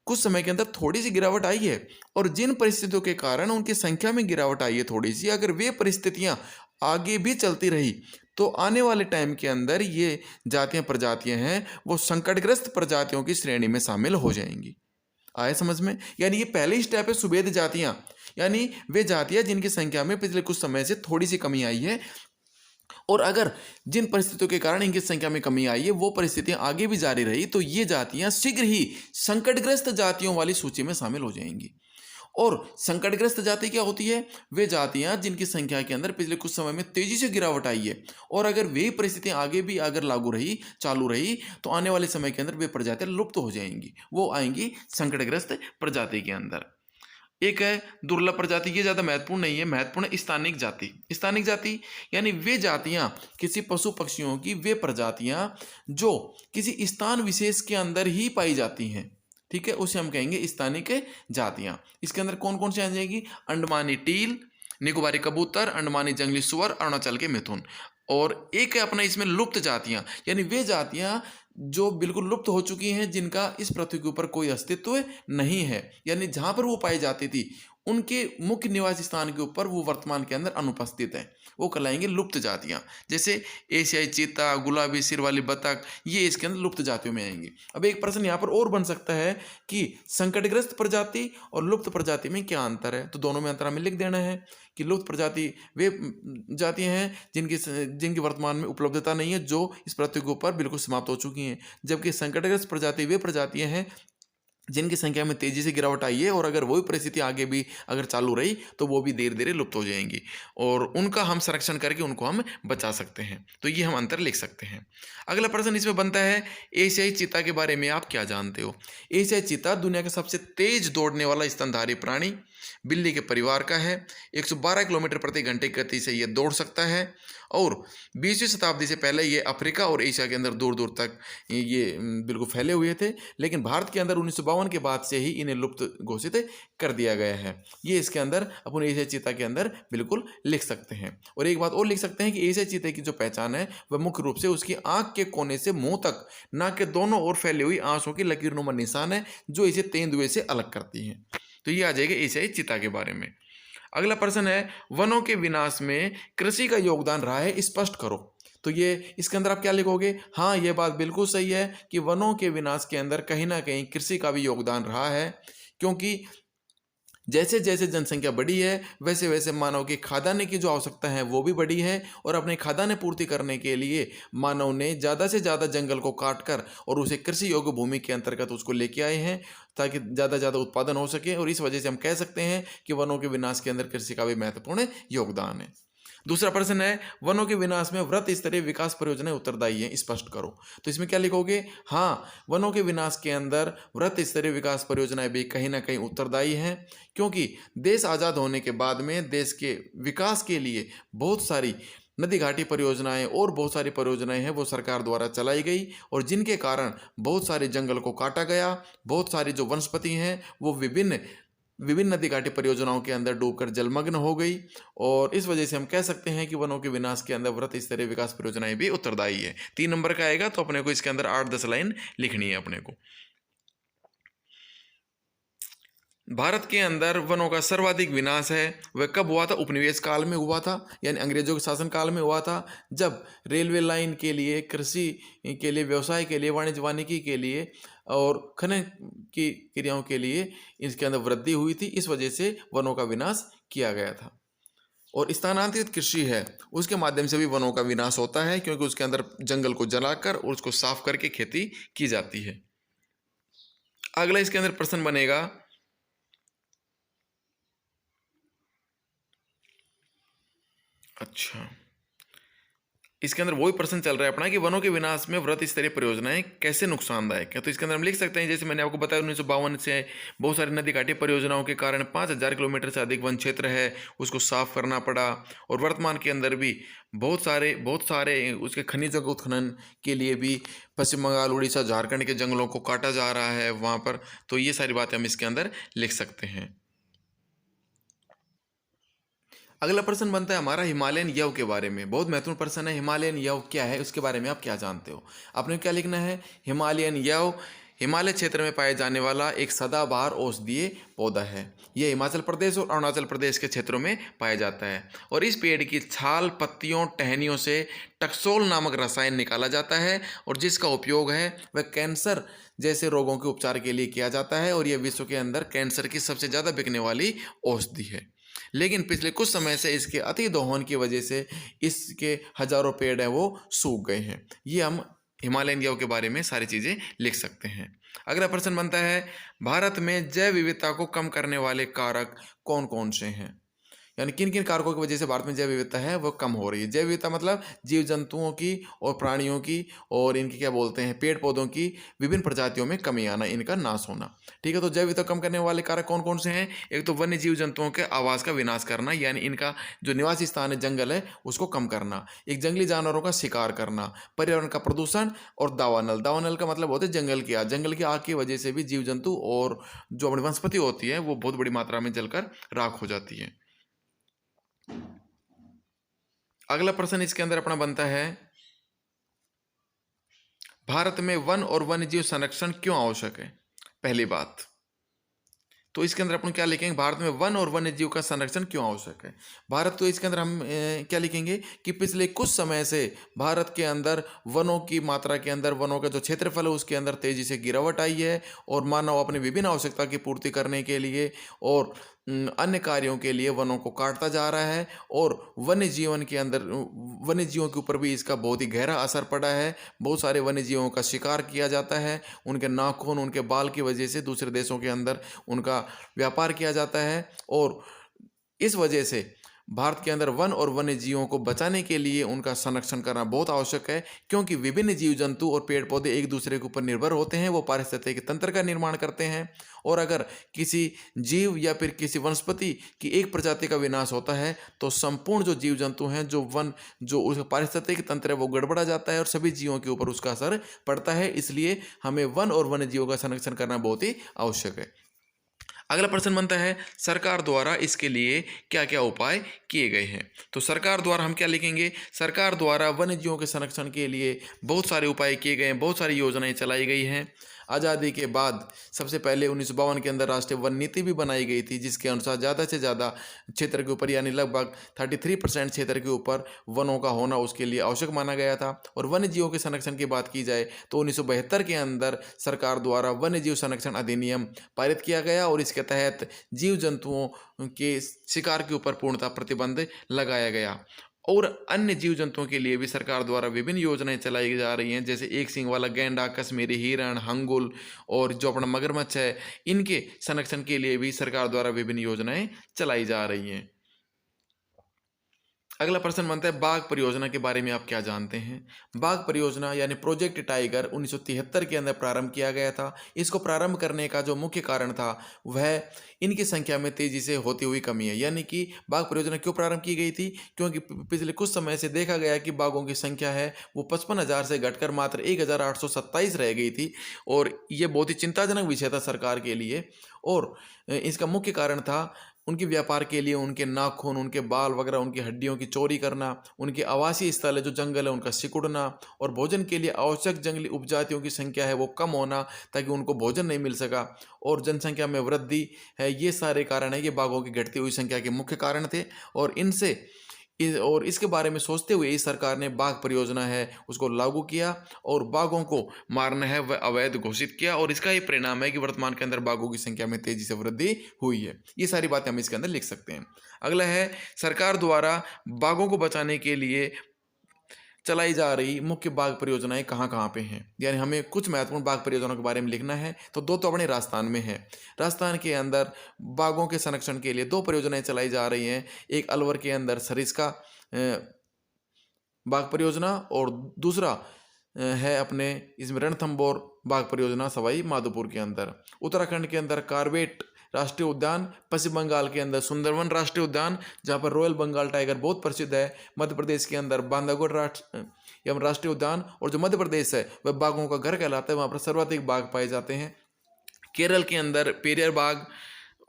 कुछ समय के अंदर थोड़ी सी गिरावट आई है, और जिन परिस्थितियों के कारण उनकी संख्या में गिरावट आई है थोड़ी सी, अगर वे परिस्थितियां आगे भी चलती रही तो आने वाले टाइम के अंदर ये प्रजातियां हैं वो संकटग्रस्त प्रजातियों की श्रेणी में शामिल हो जाएंगी। आए समझ में? यानी ये पहली स्टेप है सुभेद जातियां, यानी वे जातियां जिनकी संख्या में पिछले कुछ समय से थोड़ी सी कमी आई है, और अगर जिन परिस्थितियों के कारण इनकी संख्या में कमी आई है वो परिस्थितियां आगे भी जारी रही तो ये जातियां शीघ्र ही संकटग्रस्त जातियों वाली सूची में शामिल हो जाएंगी। और संकटग्रस्त जाति क्या होती है? वे जातियां जिनकी संख्या के अंदर पिछले कुछ समय में तेजी से गिरावट आई है, और अगर वे परिस्थितियां आगे भी अगर चालू रही तो आने वाले समय के अंदर वे प्रजातियां लुप्त हो जाएंगी, वो आएंगी संकटग्रस्त प्रजाति के अंदर। एक है दुर्लभ प्रजाति, ये ज़्यादा महत्वपूर्ण नहीं है, महत्वपूर्ण है स्थानिक जाति। स्थानिक जाति यानी वे जातियां, किसी पशु पक्षियों की वे प्रजातियां जो किसी स्थान विशेष के अंदर ही पाई जाती हैं। ठीक है, उसे हम कहेंगे स्थानिक जातियां। इसके अंदर कौन कौन से आ जाएगी? अंडमानी टील, निकोबारी कबूतर, अंडमानी जंगली सुअर, अरुणाचल के मिथुन। और एक है अपना इसमें लुप्त जातियां, यानी वे जातियां जो बिल्कुल लुप्त हो चुकी हैं, जिनका इस पृथ्वी के ऊपर कोई अस्तित्व नहीं है, यानी जहां पर वो पाई जाती थी उनके मुख्य निवास स्थान के ऊपर वो वर्तमान के अंदर अनुपस्थित है, वो कहलाएंगे लुप्त जातियां। जैसे एशियाई चीता, गुलाबी सिर वाली बतख, ये इसके अंदर लुप्त जातियों में आएंगे। अब एक प्रश्न यहाँ पर और बन सकता है कि संकटग्रस्त प्रजाति और लुप्त प्रजाति में क्या अंतर है? तो दोनों में अंतर हमें लिख देना है कि लुप्त प्रजाति वे जातियां हैं जिनकी वर्तमान में उपलब्धता नहीं है, जो इस पृथ्वी के ऊपर बिल्कुल समाप्त हो चुकी हैं, जबकि संकटग्रस्त प्रजाति वे प्रजातियां हैं जिनकी संख्या में तेजी से गिरावट आई है, और अगर वही परिस्थिति आगे भी अगर चालू रही तो वो भी धीरे धीरे लुप्त हो जाएंगी, और उनका हम संरक्षण करके उनको हम बचा सकते हैं। तो ये हम अंतर लिख सकते हैं। अगला प्रश्न इसमें बनता है, एशियाई चीता के बारे में आप क्या जानते हो? एशियाई चीता दुनिया का सबसे तेज दौड़ने वाला स्तनधारी प्राणी बिल्ली के परिवार का है। 112 किलोमीटर प्रति घंटे की गति से ये दौड़ सकता है, और 20वीं शताब्दी से पहले ये अफ्रीका और एशिया के अंदर दूर दूर तक ये बिल्कुल फैले हुए थे, लेकिन भारत के अंदर 1952 के बाद से ही इन्हें लुप्त घोषित कर दिया गया है। ये इसके अंदर अपन एशियाई चीता के अंदर बिल्कुल लिख सकते हैं। और एक बात और लिख सकते हैं कि एशियाई चीते की जो पहचान है वह मुख्य रूप से उसकी आंख के कोने से मुंह तक नाक के दोनों ओर फैली हुई आंसू की लकीरनुमा निशान है, जो इसे तेंदुए से अलग करती हैं। तो ये आ जाएगा एशियाई चीता के बारे में। अगला प्रश्न है, वनों के विनाश में कृषि का योगदान रहा है, स्पष्ट करो। तो ये इसके अंदर आप क्या लिखोगे? हाँ, ये बात बिल्कुल सही है कि वनों के विनाश के अंदर कहीं ना कहीं कृषि का भी योगदान रहा है, क्योंकि जैसे जैसे जनसंख्या बढ़ी है वैसे वैसे मानव की खाद्यान्न की जो आवश्यकता है वो भी बढ़ी है, और अपने खाद्यान्न पूर्ति करने के लिए मानव ने ज़्यादा से ज़्यादा जंगल को काटकर और उसे कृषि योग्य भूमि के अंतर्गत उसको लेके आए हैं, ताकि ज़्यादा उत्पादन हो सके। और इस वजह से हम कह सकते हैं कि वनों के विनाश के अंदर कृषि का भी महत्वपूर्ण योगदान है। दूसरा प्रश्न है, वनों के विनाश में वृहत स्तरीय विकास परियोजनाएं उत्तरदायी हैं, स्पष्ट करो। तो इसमें क्या लिखोगे? हाँ, वनों के विनाश के अंदर वृहत स्तरीय विकास परियोजनाएं भी कहीं ना कहीं उत्तरदायी हैं, क्योंकि देश आज़ाद होने के बाद में देश के विकास के लिए बहुत सारी नदी घाटी परियोजनाएं और बहुत सारी परियोजनाएं हैं वो सरकार द्वारा चलाई गई, और जिनके कारण बहुत सारे जंगल को काटा गया, बहुत सारी जो वनस्पति हैं वो विभिन्न नदी घाटी परियोजनाओं के अंदर डूबकर जलमग्न हो गई। और इस वजह से हम कह सकते हैं कि वनों के विनाश के अंदर वृहत स्तरीय विकास परियोजनाएं भी उत्तरदायी है। 3 नंबर का आएगा, तो अपने को इसके अंदर 8-10 लाइन लिखनी है अपने को। भारत के अंदर वनों का सर्वाधिक विनाश है वह कब हुआ था? उपनिवेश काल में हुआ था, यानी अंग्रेजों के शासन काल में हुआ था, जब रेलवे लाइन के लिए, कृषि के लिए, व्यवसाय के लिए, वाणिज्य के लिए और खनन की क्रियाओं के लिए इसके अंदर वृद्धि हुई थी। इस वजह से वनों का विनाश किया गया था। और स्थानांतरित कृषि है उसके माध्यम से भी वनों का विनाश होता है, क्योंकि उसके अंदर जंगल को जलाकर और उसको साफ करके खेती की जाती है। अगला इसके अंदर प्रश्न बनेगा, अच्छा, इसके अंदर वही प्रश्न चल रहा है अपना कि वनों के विनाश में वृहत स्तरीय परियोजनाएं कैसे नुकसानदायक है। तो इसके अंदर हम लिख सकते हैं, जैसे मैंने आपको बताया 1952 से बहुत सारी नदी घाटी परियोजनाओं के कारण 5000 किलोमीटर से अधिक वन क्षेत्र है उसको साफ करना पड़ा, और वर्तमान के अंदर भी बहुत सारे उसके खनिजों के उत्खनन के लिए भी पश्चिम बंगाल, उड़ीसा, झारखंड के जंगलों को काटा जा रहा है वहाँ पर। तो ये सारी बातें हम इसके अंदर लिख सकते हैं। अगला प्रश्न बनता है हमारा हिमालयन यव के बारे में। बहुत महत्वपूर्ण प्रश्न है, हिमालयन यव क्या है, उसके बारे में आप क्या जानते हो? आपने क्या लिखना है? हिमालयन यव हिमालय क्षेत्र में पाए जाने वाला एक सदाबहार औषधीय पौधा है। यह हिमाचल प्रदेश और अरुणाचल प्रदेश के क्षेत्रों में पाया जाता है, और इस पेड़ की छाल, पत्तियों, टहनियों से टक्सोल नामक रसायन निकाला जाता है, और जिसका उपयोग है वह कैंसर जैसे रोगों के उपचार के लिए किया जाता है, और यह विश्व के अंदर कैंसर की सबसे ज़्यादा बिकने वाली औषधि है। लेकिन पिछले कुछ समय से इसके अति दोहन की वजह से इसके हजारों पेड़ हैं वो सूख गए हैं। ये हम हिमालयन यव के बारे में सारी चीज़ें लिख सकते हैं। अगला प्रश्न बनता है, भारत में जैव विविधता को कम करने वाले कारक कौन कौन से हैं, यानी किन किन कारकों की वजह से भारत में जैव विविधता है वो कम हो रही है। जैव विविधता मतलब जीव जंतुओं की और प्राणियों की और इनकी क्या बोलते हैं, पेड़ पौधों की विभिन्न प्रजातियों में कमी आना, इनका नाश होना। ठीक है, तो जैव विविधता कम करने वाले कारक कौन कौन से हैं? एक तो वन्य जीव जंतुओं के आवास का विनाश करना, यानी इनका जो निवासी स्थान है, जंगल है, उसको कम करना। एक जंगली जानवरों का शिकार करना, पर्यावरण का प्रदूषण, और दावानल। दावानल का मतलब होता है जंगल की आग। जंगल की आग की वजह से भी जीव जंतु और जो अपनी वनस्पति होती है वो बहुत बड़ी मात्रा में जलकर राख हो जाती है। अगला प्रश्न इसके अंदर अपना बनता है, भारत में वन और वन्यजीव संरक्षण क्यों आवश्यक है? पहली बात तो इसके अंदर अपन क्या लिखेंगे, भारत में वन और वन्य जीव का संरक्षण क्यों आवश्यक है। भारत, तो इसके अंदर हम क्या लिखेंगे कि पिछले कुछ समय से भारत के अंदर वनों की मात्रा के अंदर, वनों का जो क्षेत्रफल है उसके अंदर तेजी से गिरावट आई है, और मानव अपनी विभिन्न आवश्यकता की पूर्ति करने के लिए और अन्य कार्यों के लिए वनों को काटता जा रहा है और वन्य जीवन के अंदर वन्य जीवों के ऊपर भी इसका बहुत ही गहरा असर पड़ा है। बहुत सारे वन्य जीवों का शिकार किया जाता है, उनके नाखून, उनके बाल की वजह से दूसरे देशों के अंदर उनका व्यापार किया जाता है और इस वजह से भारत के अंदर वन और वन्य जीवों को बचाने के लिए उनका संरक्षण करना बहुत आवश्यक है, क्योंकि विभिन्न जीव जंतु और पेड़ पौधे एक दूसरे के ऊपर निर्भर होते हैं, वो पारिस्थितिक तंत्र का निर्माण करते हैं और अगर किसी जीव या फिर किसी वनस्पति की एक प्रजाति का विनाश होता है तो संपूर्ण जो जीव जंतु हैं, जो उसका पारिस्थितिक तंत्र है वो गड़बड़ा जाता है और सभी जीवों के ऊपर उसका असर पड़ता है। इसलिए हमें वन और वन्य जीवों का संरक्षण करना बहुत ही आवश्यक है। अगला प्रश्न बनता है, सरकार द्वारा इसके लिए क्या क्या उपाय किए गए हैं। तो सरकार द्वारा हम क्या लिखेंगे, सरकार द्वारा वन्य जीवों के संरक्षण के लिए बहुत सारे उपाय किए गए हैं, बहुत सारी योजनाएं चलाई गई हैं। आज़ादी के बाद सबसे पहले 1952 के अंदर राष्ट्रीय वन नीति भी बनाई गई थी, जिसके अनुसार ज़्यादा से ज़्यादा क्षेत्र के ऊपर यानी लगभग 33% क्षेत्र के ऊपर वनों का होना उसके लिए आवश्यक माना गया था। और वन्य जीवों के संरक्षण की बात की जाए तो 1972 के अंदर सरकार द्वारा वन्य जीव संरक्षण अधिनियम पारित किया गया और इसके तहत जीव जंतुओं के शिकार के ऊपर पूर्णतः प्रतिबंध लगाया गया। और अन्य जीव जंतुओं के लिए भी सरकार द्वारा विभिन्न योजनाएं चलाई जा रही हैं, जैसे एक सींग वाला गैंडा, कश्मीरी हिरण, हंगुल और जो अपना मगरमच्छ है, इनके संरक्षण के लिए भी सरकार द्वारा विभिन्न योजनाएं चलाई जा रही हैं। अगला प्रश्न बनता है, बाघ परियोजना के बारे में आप क्या जानते हैं। बाघ परियोजना यानी प्रोजेक्ट टाइगर 1973 के अंदर प्रारंभ किया गया था। इसको प्रारंभ करने का जो मुख्य कारण था वह इनकी संख्या में तेजी से होती हुई कमी है। यानी कि बाघ परियोजना क्यों प्रारंभ की गई थी, क्योंकि पिछले कुछ समय से देखा गया कि बाघों की संख्या है वो 55,000 से घटकर मात्र 1,827 रह गई थी और ये बहुत ही चिंताजनक विषय था सरकार के लिए। और इसका मुख्य कारण था उनके व्यापार के लिए उनके नाखून, उनके बाल वगैरह, उनकी हड्डियों की चोरी करना, उनके आवासीय स्थल है जो जंगल है उनका सिकुड़ना और भोजन के लिए आवश्यक जंगली उपजातियों की संख्या है वो कम होना ताकि उनको भोजन नहीं मिल सका और जनसंख्या में वृद्धि है। ये सारे कारण है, ये बाघों की घटती हुई संख्या के मुख्य कारण थे और इसके बारे में सोचते हुए इस सरकार ने बाघ परियोजना है उसको लागू किया और बाघों को मारना है वह अवैध घोषित किया और इसका ही परिणाम है कि वर्तमान के अंदर बाघों की संख्या में तेजी से वृद्धि हुई है। ये सारी बातें हम इसके अंदर लिख सकते हैं। अगला है, सरकार द्वारा बाघों को बचाने के लिए चलाई जा रही मुख्य बाघ परियोजनाएं कहाँ कहाँ पे हैं, यानी हमें कुछ महत्वपूर्ण बाघ परियोजनाओं के बारे में लिखना है। तो दो तो अपने राजस्थान में है। राजस्थान के अंदर बाघों के संरक्षण के लिए दो परियोजनाएं चलाई जा रही हैं। एक अलवर के अंदर सरिस्का बाघ परियोजना और दूसरा है अपने इसमें रणथंभौर बाघ परियोजना सवाई माधोपुर के अंदर। उत्तराखंड के अंदर कार्बेट राष्ट्रीय उद्यान, पश्चिम बंगाल के अंदर सुंदरवन राष्ट्रीय उद्यान जहाँ पर रॉयल बंगाल टाइगर बहुत प्रसिद्ध है, मध्य प्रदेश के अंदर बांधवगढ़ राष्ट्रीय उद्यान और जो मध्य प्रदेश है वह बाघों का घर कहलाता है, वहाँ पर सर्वाधिक बाघ पाए जाते हैं। केरल के अंदर पेरियार बाघ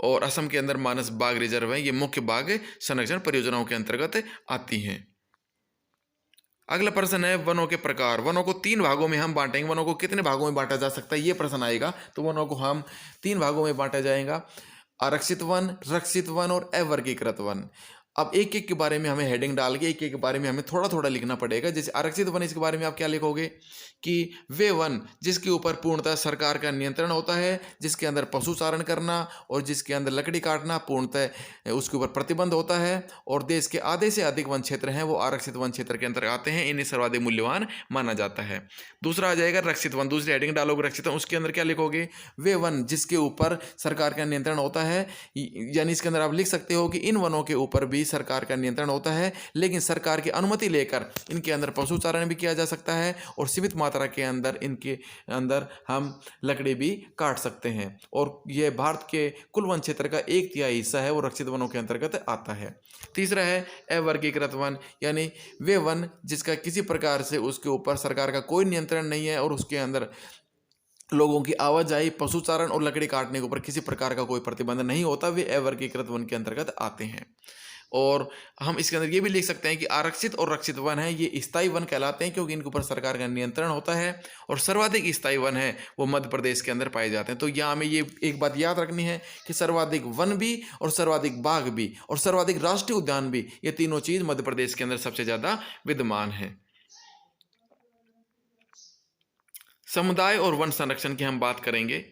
और असम के अंदर मानस बाघ रिजर्व है, ये मुख्य बाघ संरक्षण परियोजनाओं के अंतर्गत आती हैं। अगला प्रश्न है, वनों के प्रकार। वनों को 3 भागों में हम बांटेंगे। वनों को कितने भागों में बांटा जा सकता है, ये प्रश्न आएगा। तो वनों को हम 3 भागों में बांटा जाएगा, आरक्षित वन, रक्षित वन और अवर्गीकृत वन। अब एक एक के बारे में हमें हेडिंग डाल के एक एक के बारे में हमें थोड़ा थोड़ा लिखना पड़ेगा। जैसे आरक्षित वन, इसके बारे में आप क्या लिखोगे कि वे वन जिसके ऊपर पूर्णतः सरकार का नियंत्रण होता है, जिसके अंदर पशु चारण करना और जिसके अंदर लकड़ी काटना पूर्णतः उसके ऊपर प्रतिबंध होता है और देश के आधे से अधिक वन क्षेत्र हैं वो आरक्षित वन क्षेत्र के अंदर आते हैं, इन्हें सर्वाधिक मूल्यवान माना जाता है। दूसरा आ जाएगा रक्षित वन, दूसरी हेडिंग डालोगे रक्षित वन, उसके अंदर क्या लिखोगे, वे वन जिसके ऊपर सरकार का नियंत्रण होता है। यानी इसके अंदर आप लिख सकते हो कि इन वनों के ऊपर भी सरकार का नियंत्रण होता है, लेकिन सरकार की अनुमति लेकर इनके अंदर पशु चारण भी किया जा सकता है और सीमित मात्रा के अंदर इनके अंदर हम लकड़ी भी काट सकते हैं और यह भारत के कुल वन क्षेत्र का 1/3 हिस्सा है वो रक्षित वनों के अंतर्गत आता है। तीसरा है अवर्गीकृत वन, यानी वे वन जिसका किसी प्रकार से उसके ऊपर सरकार का कोई नियंत्रण नहीं है और उसके अंदर लोगों की आवाजाही, पशुचारण और लकड़ी काटने के ऊपर किसी प्रकार का कोई प्रतिबंध नहीं होता, वे अवर्गीकृत वन के अंतर्गत आते हैं। और हम इसके अंदर ये भी लिख सकते हैं कि आरक्षित और रक्षित वन है ये स्थायी वन कहलाते हैं क्योंकि इनके ऊपर सरकार का नियंत्रण होता है और सर्वाधिक स्थायी वन है वो मध्य प्रदेश के अंदर पाए जाते हैं। तो यहाँ हमें ये एक बात याद रखनी है कि सर्वाधिक वन भी और सर्वाधिक बाघ भी और सर्वाधिक राष्ट्रीय उद्यान भी, ये तीनों चीज मध्य प्रदेश के अंदर सबसे ज्यादा विद्यमान है। समुदाय और वन संरक्षण की हम बात करेंगे।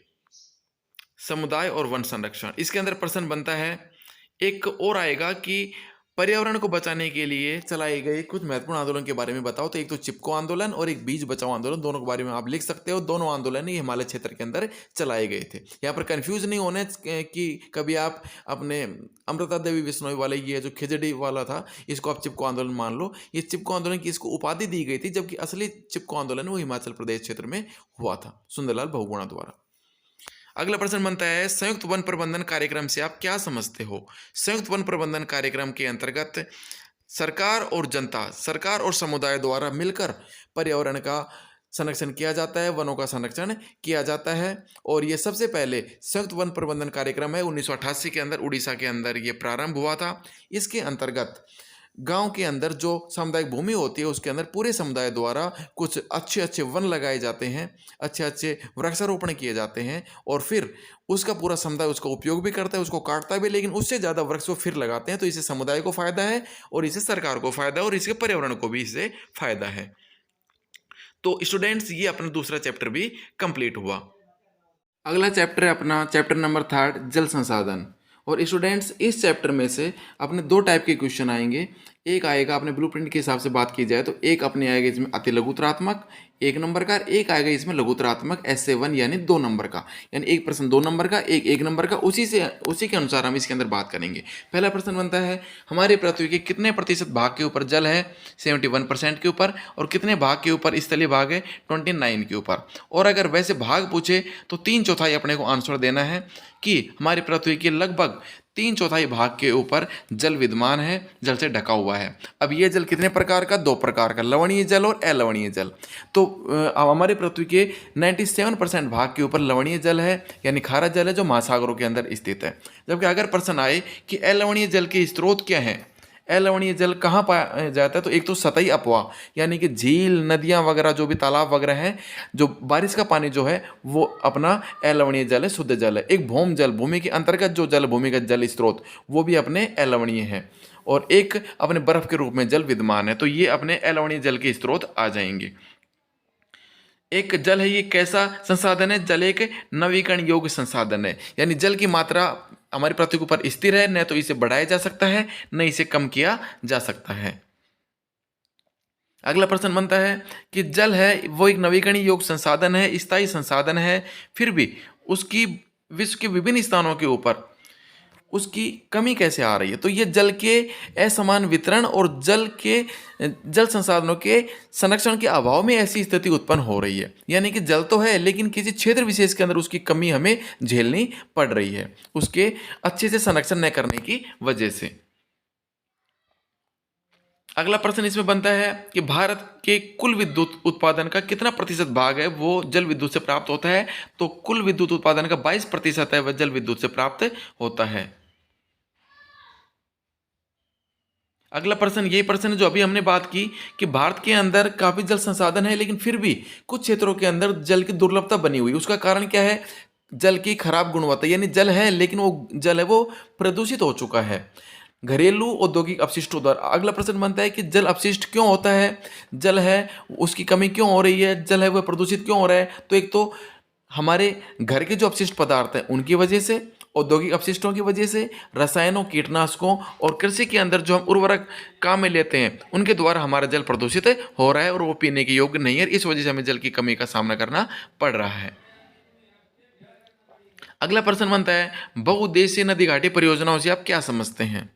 समुदाय और वन संरक्षण, इसके अंदर प्रश्न बनता है एक और आएगा कि पर्यावरण को बचाने के लिए चलाए गए कुछ महत्वपूर्ण आंदोलन के बारे में बताओ। तो एक तो चिपको आंदोलन और एक बीज बचाओ आंदोलन, दोनों के बारे में आप लिख सकते हो। दोनों आंदोलन ये हिमालय क्षेत्र के अंदर चलाए गए थे। यहाँ पर कंफ्यूज नहीं होने कि कभी आप अपने अमृता देवी बिश्नोई वाले ये जो खिचड़ी वाला था इसको आप चिपको आंदोलन मान लो। ये चिपको आंदोलन की इसको उपाधि दी गई थी, जबकि असली चिपको आंदोलन वो हिमाचल प्रदेश क्षेत्र में हुआ था, सुंदरलाल बहुगुणा द्वारा। अगला प्रश्न बनता है, संयुक्त वन प्रबंधन कार्यक्रम से आप क्या समझते हो? संयुक्त वन प्रबंधन कार्यक्रम के अंतर्गत सरकार और जनता, सरकार और समुदाय द्वारा मिलकर पर्यावरण का संरक्षण किया जाता है, वनों का संरक्षण किया जाता है। और ये सबसे पहले संयुक्त वन प्रबंधन कार्यक्रम है 1988 के अंदर उड़ीसा के अंदर ये प्रारंभ हुआ था। इसके अंतर्गत गांव के अंदर जो सामुदायिक भूमि होती है उसके अंदर पूरे समुदाय द्वारा कुछ अच्छे अच्छे वन लगाए जाते हैं, अच्छे अच्छे वृक्षारोपण किए जाते हैं, और फिर उसका पूरा समुदाय उसका उपयोग भी करता है, उसको काटता भी, लेकिन उससे ज़्यादा वृक्ष वो फिर लगाते हैं। तो इससे समुदाय को फायदा है और इससे सरकार को फायदा है और इसके पर्यावरण को भी इससे फायदा है। तो स्टूडेंट्स ये अपना दूसरा चैप्टर भी कंप्लीट हुआ। अगला चैप्टर है अपना चैप्टर नंबर 3, जल संसाधन। और स्टूडेंट्स इस चैप्टर में से अपने दो टाइप के क्वेश्चन आएंगे। एक आएगा अपने ब्लूप्रिंट के हिसाब से बात की जाए तो एक अपने आएगा इसमें अति लघुतरात्मक 1 नंबर का, एक आएगा इसमें लघुतरात्मक ऐसे 1 यानी 2 नंबर का, यानी एक प्रश्न 2 नंबर का, एक 1 नंबर का। उसी के अनुसार हम इसके अंदर बात करेंगे। पहला प्रश्न बनता है, हमारे पृथ्वी के कितने प्रतिशत भाग के ऊपर जल है? 71% के ऊपर। और कितने भाग के ऊपर स्थलीय भाग है? 29 के ऊपर। और अगर वैसे भाग पूछे तो 3/4 अपने को आंसर देना है कि हमारी पृथ्वी के लगभग 3/4 भाग के ऊपर जल विद्यमान है, जल से ढका हुआ है। अब ये जल कितने प्रकार का? 2 प्रकार का, लवणीय जल और अलवणीय जल। तो हमारे पृथ्वी के 97% भाग के ऊपर लवणीय जल है, यानी खारा जल है जो महासागरों के अंदर स्थित है। जबकि अगर प्रश्न आए कि अलवणीय जल के स्रोत क्या हैं, अलवणीय जल कहाँ पाया जाता है, तो एक तो सतही अपवाह, यानी कि झील, नदियाँ वगैरह, जो भी तालाब वगैरह हैं, जो बारिश का पानी जो है वो अपना अलवणीय जल है, शुद्ध जल है। एक भौम जल, भूमि के अंतर्गत जो जल, भूमिगत जल स्रोत, वो भी अपने अलवणीय है। और एक अपने बर्फ के रूप में जल विद्यमान है। तो ये अपने अलवणीय जल के स्रोत आ जाएंगे। एक जल है, ये कैसा संसाधन है? जल एक नवीकरण योग्य संसाधन है, यानी जल की मात्रा हमारी पृथ्वी के ऊपर स्थिर है, न तो इसे बढ़ाया जा सकता है न इसे कम किया जा सकता है। अगला प्रश्न बनता है कि जल है वो एक नवीकरणीय योग्य संसाधन है, स्थायी संसाधन है, फिर भी उसकी विश्व के विभिन्न स्थानों के ऊपर उसकी कमी कैसे आ रही है? तो ये जल के असमान वितरण और जल संसाधनों के संरक्षण के अभाव में ऐसी स्थिति उत्पन्न हो रही है। यानी कि जल तो है लेकिन किसी क्षेत्र विशेष के अंदर उसकी कमी हमें झेलनी पड़ रही है, उसके अच्छे से संरक्षण न करने की वजह से। अगला प्रश्न इसमें बनता है कि भारत के कुल विद्युत उत्पादन का कितना प्रतिशत भाग है वो जल विद्युत से प्राप्त होता है? तो कुल विद्युत उत्पादन का 22% है वह जल विद्युत से प्राप्त होता है। अगला प्रश्न ये प्रश्न जो अभी हमने बात की कि भारत के अंदर काफ़ी जल संसाधन है लेकिन फिर भी कुछ क्षेत्रों के अंदर जल की दुर्लभता बनी हुई, उसका कारण क्या है? जल की खराब गुणवत्ता, यानी जल है लेकिन वो जल है वो प्रदूषित हो चुका है घरेलू औद्योगिक अपशिष्टों द्वारा। अगला प्रश्न बनता है कि जल अपशिष्ट क्यों होता है? जल है उसकी कमी क्यों हो रही है? जल है वह प्रदूषित क्यों हो रहा है? तो एक तो हमारे घर के जो अपशिष्ट पदार्थ हैं उनकी वजह से, औद्योगिक अपशिष्टों की वजह से, रसायनों, कीटनाशकों और कृषि के अंदर जो हम उर्वरक काम में लेते हैं उनके द्वारा हमारा जल प्रदूषित हो रहा है और वो पीने के योग्य नहीं है। इस वजह से हमें जल की कमी का सामना करना पड़ रहा है। अगला प्रश्न बनता है, बहुउद्देशीय नदी घाटी परियोजनाओं से आप क्या समझते हैं?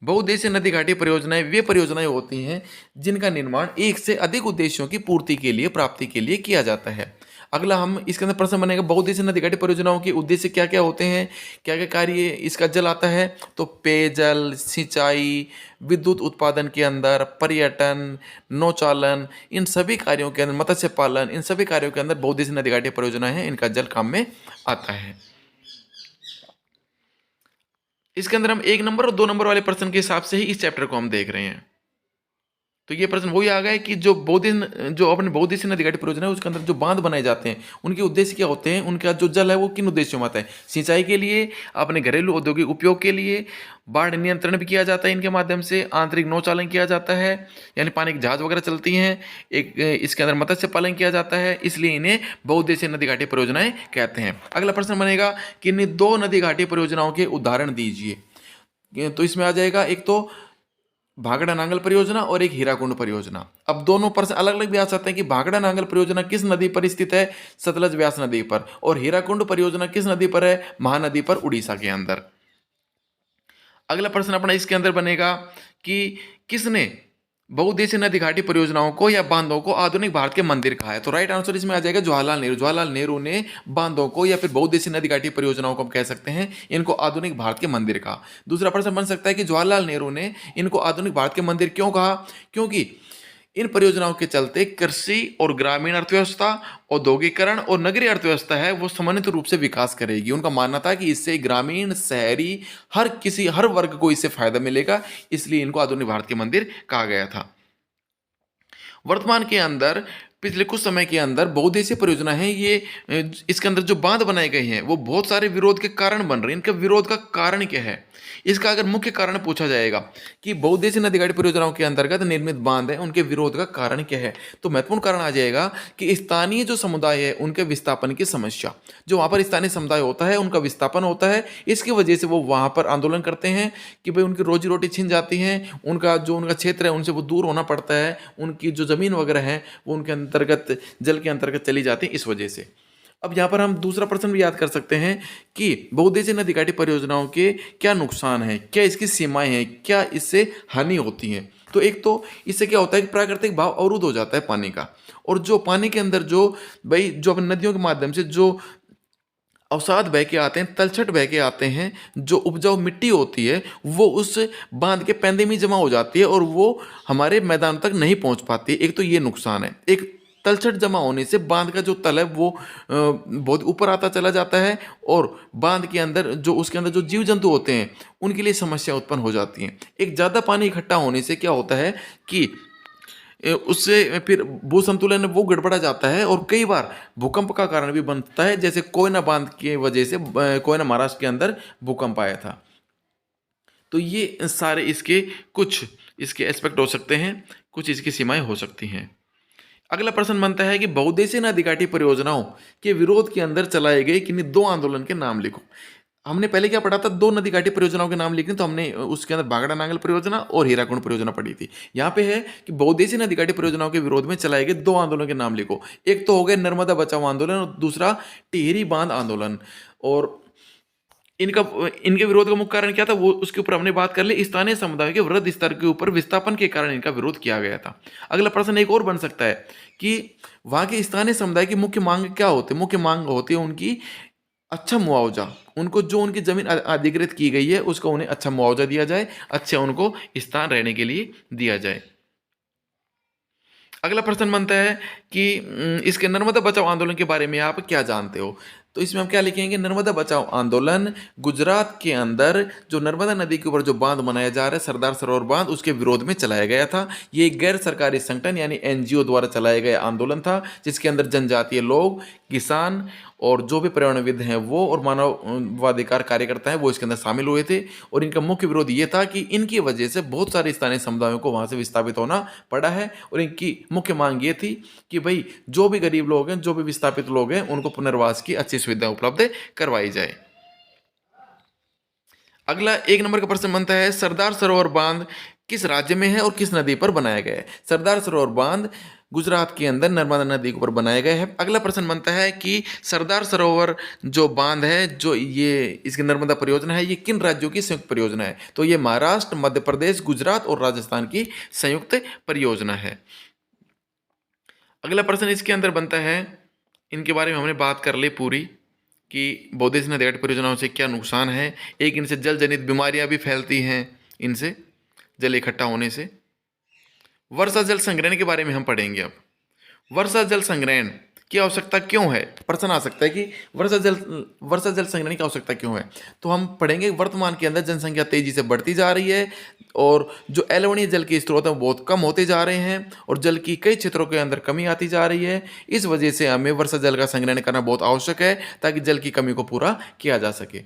बहुउद्देशीय नदी घाटी परियोजनाएं वे परियोजनाएं होती हैं जिनका निर्माण एक से अधिक उद्देश्यों की पूर्ति के लिए, प्राप्ति के लिए किया जाता है। अगला हम इसके अंदर प्रश्न बनेगा, बहुउद्देशीय नदी घाटी परियोजनाओं के उद्देश्य क्या क्या होते हैं, क्या क्या कार्य इसका जल आता है? तो पेयजल, सिंचाई, विद्युत उत्पादन के अंदर, पर्यटन, नौचालन, इन सभी कार्यों के अंदर, मत्स्य पालन, इन सभी कार्यों के अंदर बहुउद्देशीय नदी घाटी परियोजनाएं हैं, इनका जल काम में आता है। इसके अंदर हम 1 नंबर और 2 नंबर वाले प्रश्न के हिसाब से ही इस चैप्टर को हम देख रहे हैं। तो ये प्रश्न वही आ गया कि जो अपने बहुउद्देशीय नदी घाटी परियोजना है उसके अंदर जो बांध बनाए जाते हैं उनके उद्देश्य क्या होते हैं? उनका जो जल है वो किन उद्देश्यों में आता है? सिंचाई के लिए, अपने घरेलू औद्योगिक उपयोग के लिए, बाढ़ नियंत्रण भी किया जाता है इनके माध्यम से, आंतरिक नौचालन किया जाता है यानी पानी की जहाज वगैरह चलती हैं, एक इसके अंदर मत्स्य पालन किया जाता है, इसलिए इन्हें बहुउद्देशीय नदी घाटी परियोजनाएं कहते हैं। अगला प्रश्न बनेगा कि इन 2 नदी घाटी परियोजनाओं के उदाहरण दीजिए। तो इसमें आ जाएगा एक तो भाखड़ा नांगल परियोजना और एक हीराकुंड परियोजना। अब दोनों प्रश्न अलग अलग भी आ सकते हैं कि भाखड़ा नांगल परियोजना किस नदी पर स्थित है, सतलज व्यास नदी पर, और हीराकुंड परियोजना किस नदी पर है, महानदी पर, उड़ीसा के अंदर। अगला प्रश्न अपना इसके अंदर बनेगा कि किसने बहुउद्देशीय नदी घाटी परियोजनाओं को या बांधों को आधुनिक भारत के मंदिर कहा है। तो राइट आंसर इसमें आ जाएगा जवाहरलाल नेहरू। जवाहरलाल नेहरू ने बांधों को या फिर बहुउद्देशीय नदी घाटी परियोजनाओं को हम कह सकते हैं इनको आधुनिक भारत के मंदिर कहा। दूसरा प्रश्न बन सकता है कि जवाहरलाल नेहरू ने इनको आधुनिक भारत के मंदिर क्यों कहा, क्योंकि इन परियोजनाओं के चलते कृषि और ग्रामीण अर्थव्यवस्था, औद्योगिकरण और नगरीय अर्थव्यवस्था है वो समन्वित रूप से विकास करेगी। उनका मानना था कि इससे ग्रामीण, शहरी, हर वर्ग को इससे फायदा मिलेगा, इसलिए इनको आधुनिक भारत के मंदिर कहा गया था। वर्तमान के अंदर पिछले कुछ समय के अंदर बहुउद्देशीय परियोजना है ये, इसके अंदर जो बांध बनाए गए हैं वो बहुत सारे विरोध के कारण बन रहे हैं। इनका विरोध का कारण क्या है, इसका अगर मुख्य कारण पूछा जाएगा कि बहुउद्देशीय नदी घाटी परियोजनाओं के अंतर्गत निर्मित बांध है उनके विरोध का कारण क्या है, तो महत्वपूर्ण कारण आ जाएगा कि स्थानीय जो समुदाय है उनके विस्थापन की समस्या। जो वहाँ पर स्थानीय समुदाय होता है उनका विस्थापन होता है, इसकी वजह से वो वहाँ पर आंदोलन करते हैं कि भाई उनकी रोजी रोटी छिन जाती है, उनका क्षेत्र है उनसे वो दूर होना पड़ता है, उनकी जो ज़मीन वगैरह है वो उनके अंतर्गत जल के अंतर्गत चली जाती है, इस वजह से। अब यहाँ पर हम दूसरा प्रश्न भी याद कर सकते हैं कि बहुउद्देशीय नदी घाटी परियोजनाओं के क्या नुकसान हैं, क्या इसकी सीमाएं हैं, क्या इससे हानि होती है। तो एक तो इससे क्या होता है कि प्राकृतिक बहाव अवरुद्ध हो जाता है पानी का, और जो पानी के अंदर जो अपनी नदियों के माध्यम से जो अवसाद बह के आते हैं, तलछट बह के आते हैं, जो उपजाऊ मिट्टी होती है वो उस बांध के पैंदे में जमा हो जाती है और वो हमारे मैदान तक नहीं पहुंच पाती। एक तो ये नुकसान है। एक तलछट जमा होने से बांध का जो तल है वो बहुत ऊपर आता चला जाता है, और बांध के अंदर उसके अंदर जो जीव जंतु होते हैं उनके लिए समस्या उत्पन्न हो जाती है। एक ज़्यादा पानी इकट्ठा होने से क्या होता है कि उससे फिर भू संतुलन वो गड़बड़ा जाता है और कई बार भूकंप का कारण भी बनता है, जैसे कोयना बांध की वजह से कोयना महाराष्ट्र के अंदर भूकंप आया था। तो ये सारे कुछ इसके एस्पेक्ट हो सकते हैं, कुछ इसकी सीमाएं हो सकती हैं। अगला प्रश्न बनता है कि बहुउद्देशीय नदी घाटी परियोजनाओं के विरोध के अंदर चलाए गए किन्हीं दो आंदोलन के नाम लिखो। हमने पहले क्या पढ़ा था, दो नदी घाटी परियोजनाओं के नाम लिखने, तो हमने उसके अंदर भाखड़ा नांगल परियोजना और हीराकुंड परियोजना पढ़ी थी। यहाँ पे है कि बहुउद्देशीय नदी घाटी परियोजनाओं के विरोध में चलाए गए दो आंदोलन के नाम लिखो। एक तो हो गया नर्मदा बचाओ आंदोलन और दूसरा टिहरी बांध आंदोलन। और इनके विरोध का मुख्य कारण क्या था वो उसके ऊपर हमने बात कर ली। स्थानीय समुदाय के वृहद स्तर के ऊपर विस्थापन के कारण इनका विरोध किया गया था। अगला प्रश्न एक और बन सकता है कि वहाँ के स्थानीय समुदाय की मुख्य मांग क्या होती है। मुख्य मांग होती है उनकी अच्छा मुआवजा, उनको जो उनकी जमीन अधिग्रहित की गई है उसका उन्हें अच्छा मुआवजा दिया जाए, अच्छा उनको स्थान रहने के लिए दिया जाए। अगला प्रश्न बनता है कि इसके नर्मदा बचाओ आंदोलन के बारे में आप क्या जानते हो। तो इसमें हम क्या लिखेंगे, नर्मदा बचाओ आंदोलन गुजरात के अंदर जो नर्मदा नदी के ऊपर जो बांध बनाया जा रहा है सरदार सरोवर बांध, उसके विरोध में चलाया गया था। ये एक गैर सरकारी संगठन यानी एनजीओ द्वारा चलाया गया आंदोलन था, जिसके अंदर जनजातीय लोग, किसान और जो भी पर्यावरणविद हैं वो और मानवाधिकार कार्यकर्ता हैं वो इसके अंदर शामिल हुए थे। और इनका मुख्य विरोध ये था कि इनकी वजह से बहुत सारे स्थानीय समुदायों को वहाँ से विस्थापित होना पड़ा है, और इनकी मुख्य मांग ये थी कि भाई जो भी गरीब लोग हैं, जो भी विस्थापित लोग हैं, उनको पुनर्वास की अच्छी सुविधा उपलब्ध करवाई जाए। अगला एक नंबर का प्रश्न बनता है सरदार सरोवर बांध किस राज्य में है और किस नदी पर बनाया गया है। सरदार सरोवर बांध गुजरात के अंदर नर्मदा नदी के ऊपर बनाया गया है। अगला प्रश्न बनता है कि सरदार सरोवर जो बांध है, जो ये इसकी नर्मदा परियोजना है, ये किन राज्यों की संयुक्त परियोजना है। तो ये महाराष्ट्र, मध्य प्रदेश, गुजरात और राजस्थान की संयुक्त परियोजना है। अगला प्रश्न इसके अंदर बनता है, इनके बारे में हमने बात कर ली पूरी कि बहुउद्देशीय नदी घाटी परियोजनाओं से क्या नुकसान है। एक, इनसे जल जनित बीमारियां भी फैलती हैं, इनसे जल इकट्ठा होने से। वर्षा जल संग्रहण के बारे में हम पढ़ेंगे। अब वर्षा जल संग्रहण की आवश्यकता क्यों है, प्रश्न आ सकता है कि वर्षा जल संग्रहण की आवश्यकता क्यों है। तो हम पढ़ेंगे वर्तमान के अंदर जनसंख्या तेजी से बढ़ती जा रही है और जो अलवणीय जल के स्रोत हैं बहुत कम होते जा रहे हैं और जल की कई क्षेत्रों के अंदर कमी आती जा रही है। इस वजह से हमें वर्षा जल का संग्रहण करना बहुत आवश्यक है ताकि जल की कमी को पूरा किया जा सके।